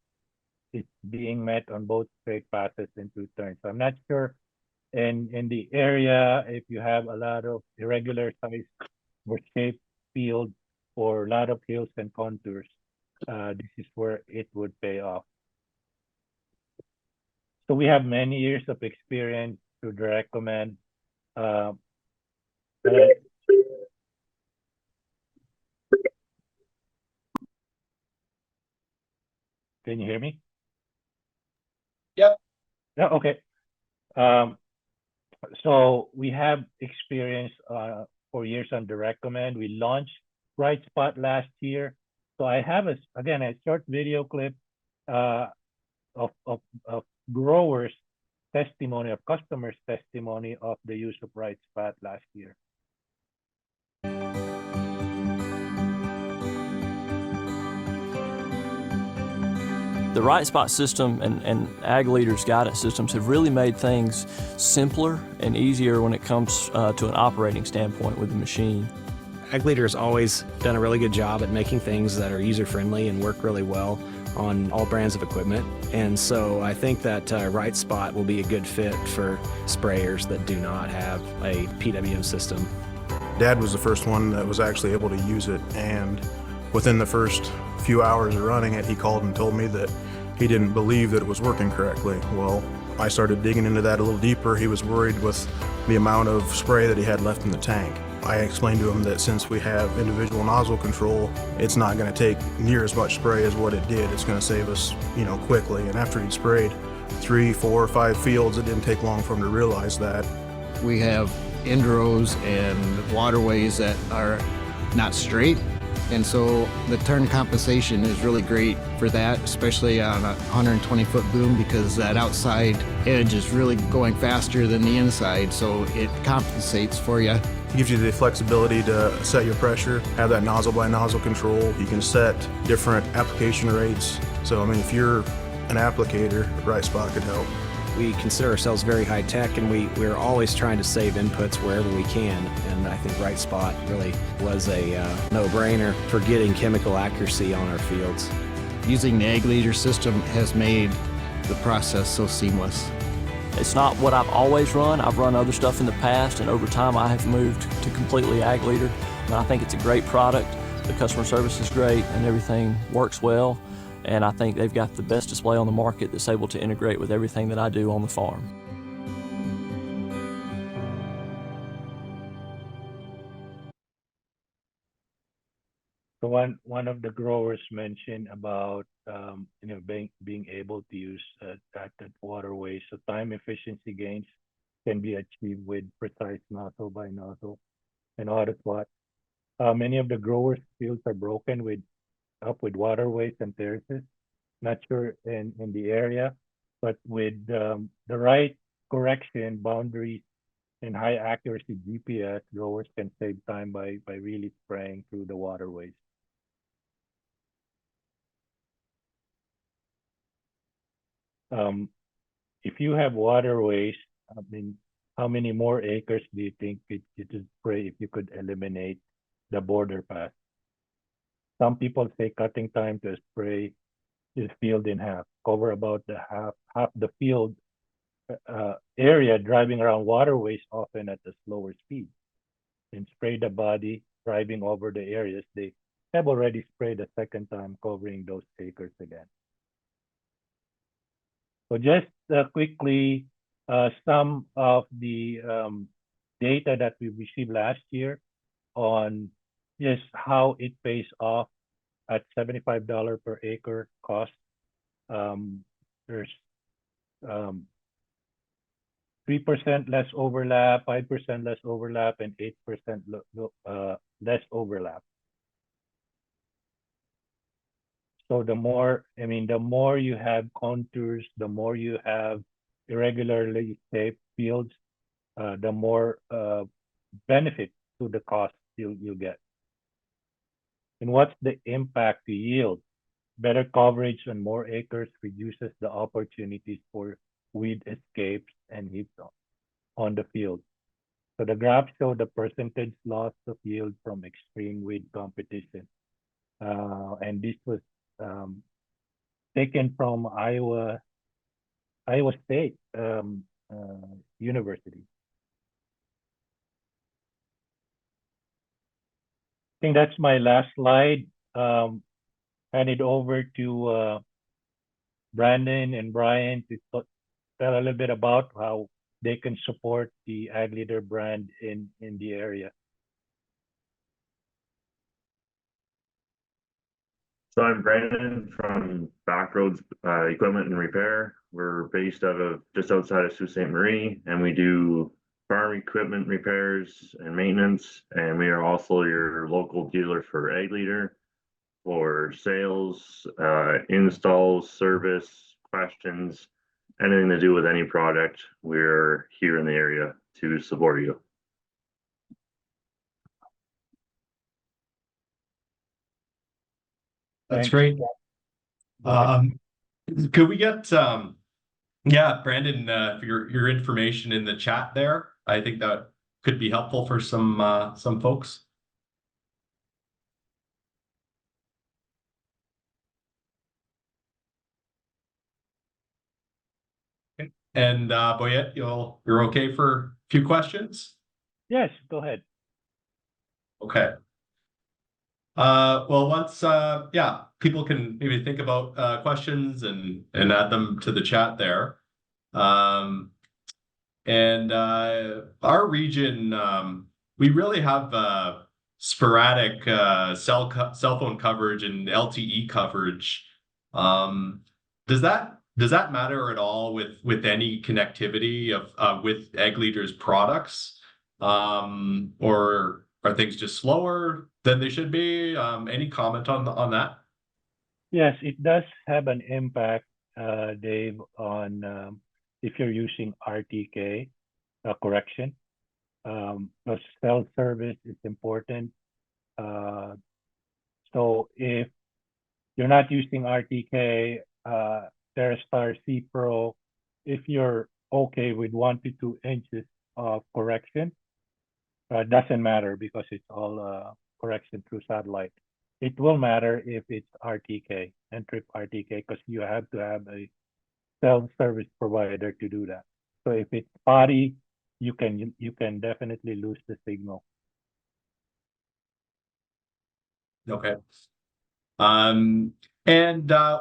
is being met on both straight passes and 2 turns. So I'm not sure in the area if you have a lot of irregular size or shaped field or a lot of hills and contours. This is where it would pay off. So we have many years of experience to recommend. Can you hear me? Yep. Yeah, okay. So we have experience for years on the recommend. We launched Right Spot last year. So I have a short video clip of growers' testimony, of customers' testimony of the use of Right Spot last year. The Right Spot system and Ag Leader's guidance systems have really made things simpler and easier when it comes to an operating standpoint with the machine. Ag Leader has always done a really good job at making things that are user-friendly and work really well on all brands of equipment. And so I think that Right Spot will be a good fit for sprayers that do not have a PWM system. Dad was the first one that was actually able to use it, and within the first few hours of running it, he called and told me that he didn't believe that it was working correctly. Well, I started digging into that a little deeper. He was worried with the amount of spray that he had left in the tank. I explained to him that since we have individual nozzle control, it's not going to take near as much spray as what it did. It's going to save us, quickly. And after he'd sprayed 3, 4, 5 fields, it didn't take long for him to realize that. We have indrows and waterways that are not straight. And so the turn compensation is really great for that, especially on a 120-foot boom, because that outside edge is really going faster than the inside. So it compensates for you. It gives you the flexibility to set your pressure, have that nozzle by nozzle control. You can set different application rates. So, if you're an applicator, Right Spot could help. We consider ourselves very high tech, and we're always trying to save inputs wherever we can. And I think Right Spot really was a no-brainer for getting chemical accuracy on our fields. Using the Ag Leader system has made the process so seamless. It's not what I've always run. I've run other stuff in the past, and over time I have moved to completely Ag Leader. And I think it's a great product. The customer service is great, and everything works well. And I think they've got the best display on the market that's able to integrate with everything that I do on the farm. So one of the growers mentioned about being able to use that waterway. So time efficiency gains can be achieved with precise nozzle by nozzle and auto swat. Many of the growers' fields are broken with waterways and terraces. Not sure in the area, but with the right correction, boundaries, and high accuracy GPS, growers can save time by really spraying through the waterways. If you have waterways, how many more acres do you think you could spray if you could eliminate the border path? Some people say cutting time to spray the field in half, cover about the half the field area, driving around waterways often at a slower speed, and spray the body, driving over the areas they have already sprayed a second time, covering those acres again. So just quickly, some of the data that we received last year on just how it pays off at $75 per acre cost. There's 3% less overlap, 5% less overlap, and 8% less overlap. So the more you have contours, the more you have irregularly shaped fields, the more benefit to the cost you get. And what's the impact to yield? Better coverage on more acres reduces the opportunities for weed escapes and heat on the field. So the graph show the percentage loss of yield from extreme weed competition. And this was taken from Iowa State University. I think that's my last slide. Hand it over to Brandon and Brian to tell a little bit about how they can support the Ag Leader brand in the area. So I'm Brandon from Backroads Equipment and Repair. We're based out of just outside of Sault Ste. Marie, and we do farm equipment repairs and maintenance. And we are also your local dealer for Ag Leader for sales, installs, service, questions, anything to do with any product. We're here in the area to support you. That's great. Could we get Brandon, your information in the chat there? I think that could be helpful for some folks. Okay. And Boyet, you're okay for a few questions? Yes, go ahead. Okay. Well, once people can maybe think about questions and add them to the chat there. And our region, we really have sporadic cell phone coverage and LTE coverage. Does that matter at all with any connectivity of with Ag Leader's products, or are things just slower than they should be? Any comment on that? Yes, it does have an impact, Dave, on if you're using RTK correction. The cell service is important. So if you're not using RTK, TerraStar C Pro, if you're okay with 1 to 2 inches of correction, it doesn't matter because it's all correction through satellite. It will matter if it's RTK, N-trip RTK, because you have to have a cell service provider to do that. So if it's spotty, you can definitely lose the signal. Okay. And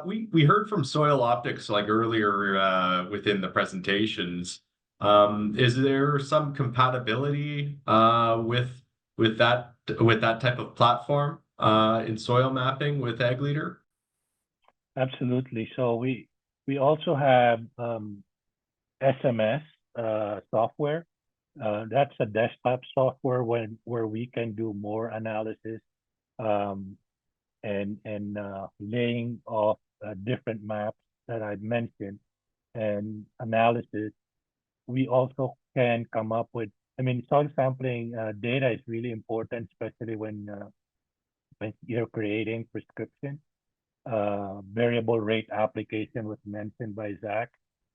we heard from SoilOptix like earlier within the presentations. Is there some compatibility with that type of platform in soil mapping with Ag Leader? Absolutely. So we also have SMS software. That's a desktop software where we can do more analysis and laying of different maps that I've mentioned and analysis. We also can come up with, soil sampling data is really important, especially when you're creating prescription. Variable rate application was mentioned by Zach.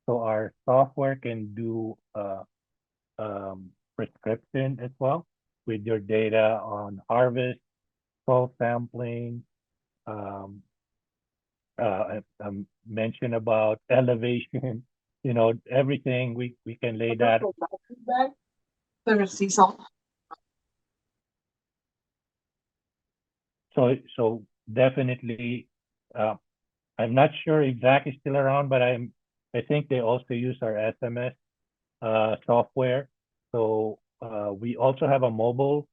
So our software can do prescription as well with your data on harvest, soil sampling, mention about elevation, everything we can lay that. So definitely, I'm not sure if Zach is still around, but I think they also use our SMS software. So we also have a mobile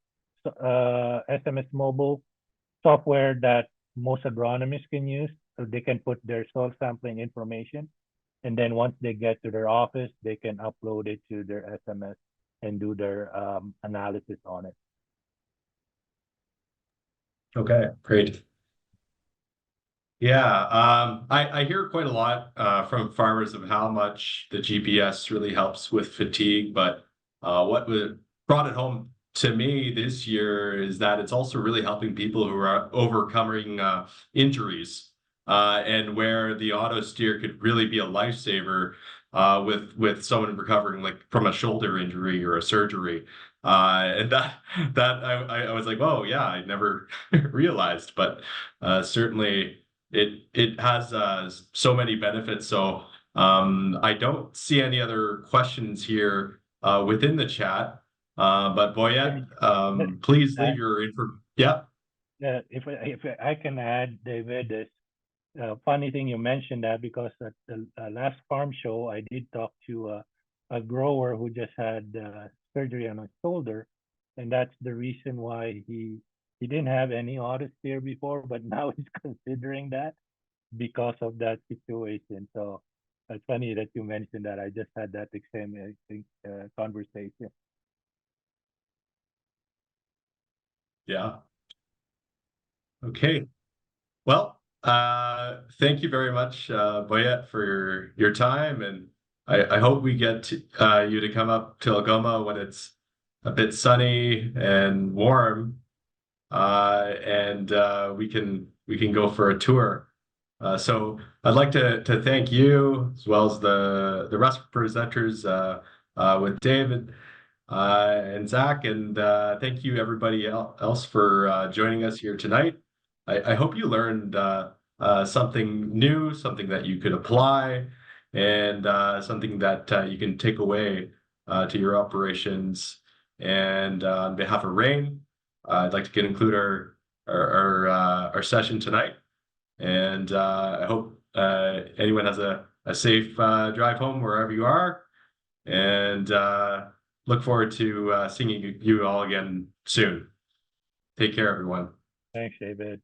SMS mobile software that most agronomists can use. So they can put their soil sampling information, and then once they get to their office, they can upload it to their SMS and do their analysis on it. Okay, great. Yeah, I hear quite a lot from farmers of how much the GPS really helps with fatigue, but what brought it home to me this year is that it's also really helping people who are overcoming injuries, and where the auto steer could really be a lifesaver with someone recovering like from a shoulder injury or a surgery. And that I was like, oh yeah, I never realized, but certainly it has so many benefits. So I don't see any other questions here within the chat. But Boyet, please leave your info. Yeah. If I can add, David, this funny thing you mentioned that, because at the last farm show, I did talk to a grower who just had surgery on his shoulder, and that's the reason why he didn't have any auto steer before, but now he's considering that because of that situation. So it's funny that you mentioned that. I just had that same conversation. Yeah. Okay. Well, thank you very much, Boyet, for your time, and I hope we get you to come up to Algoma when it's a bit sunny and warm, and we can go for a tour. So I'd like to thank you as well as the rest of the presenters with David and Zach, and thank you everybody else for joining us here tonight. I hope you learned something new, something that you could apply, and something that you can take away to your operations. And on behalf of RAIN, I'd like to conclude our session tonight. And I hope anyone has a safe drive home wherever you are. And look forward to seeing you all again soon. Take care, everyone. Thanks, David.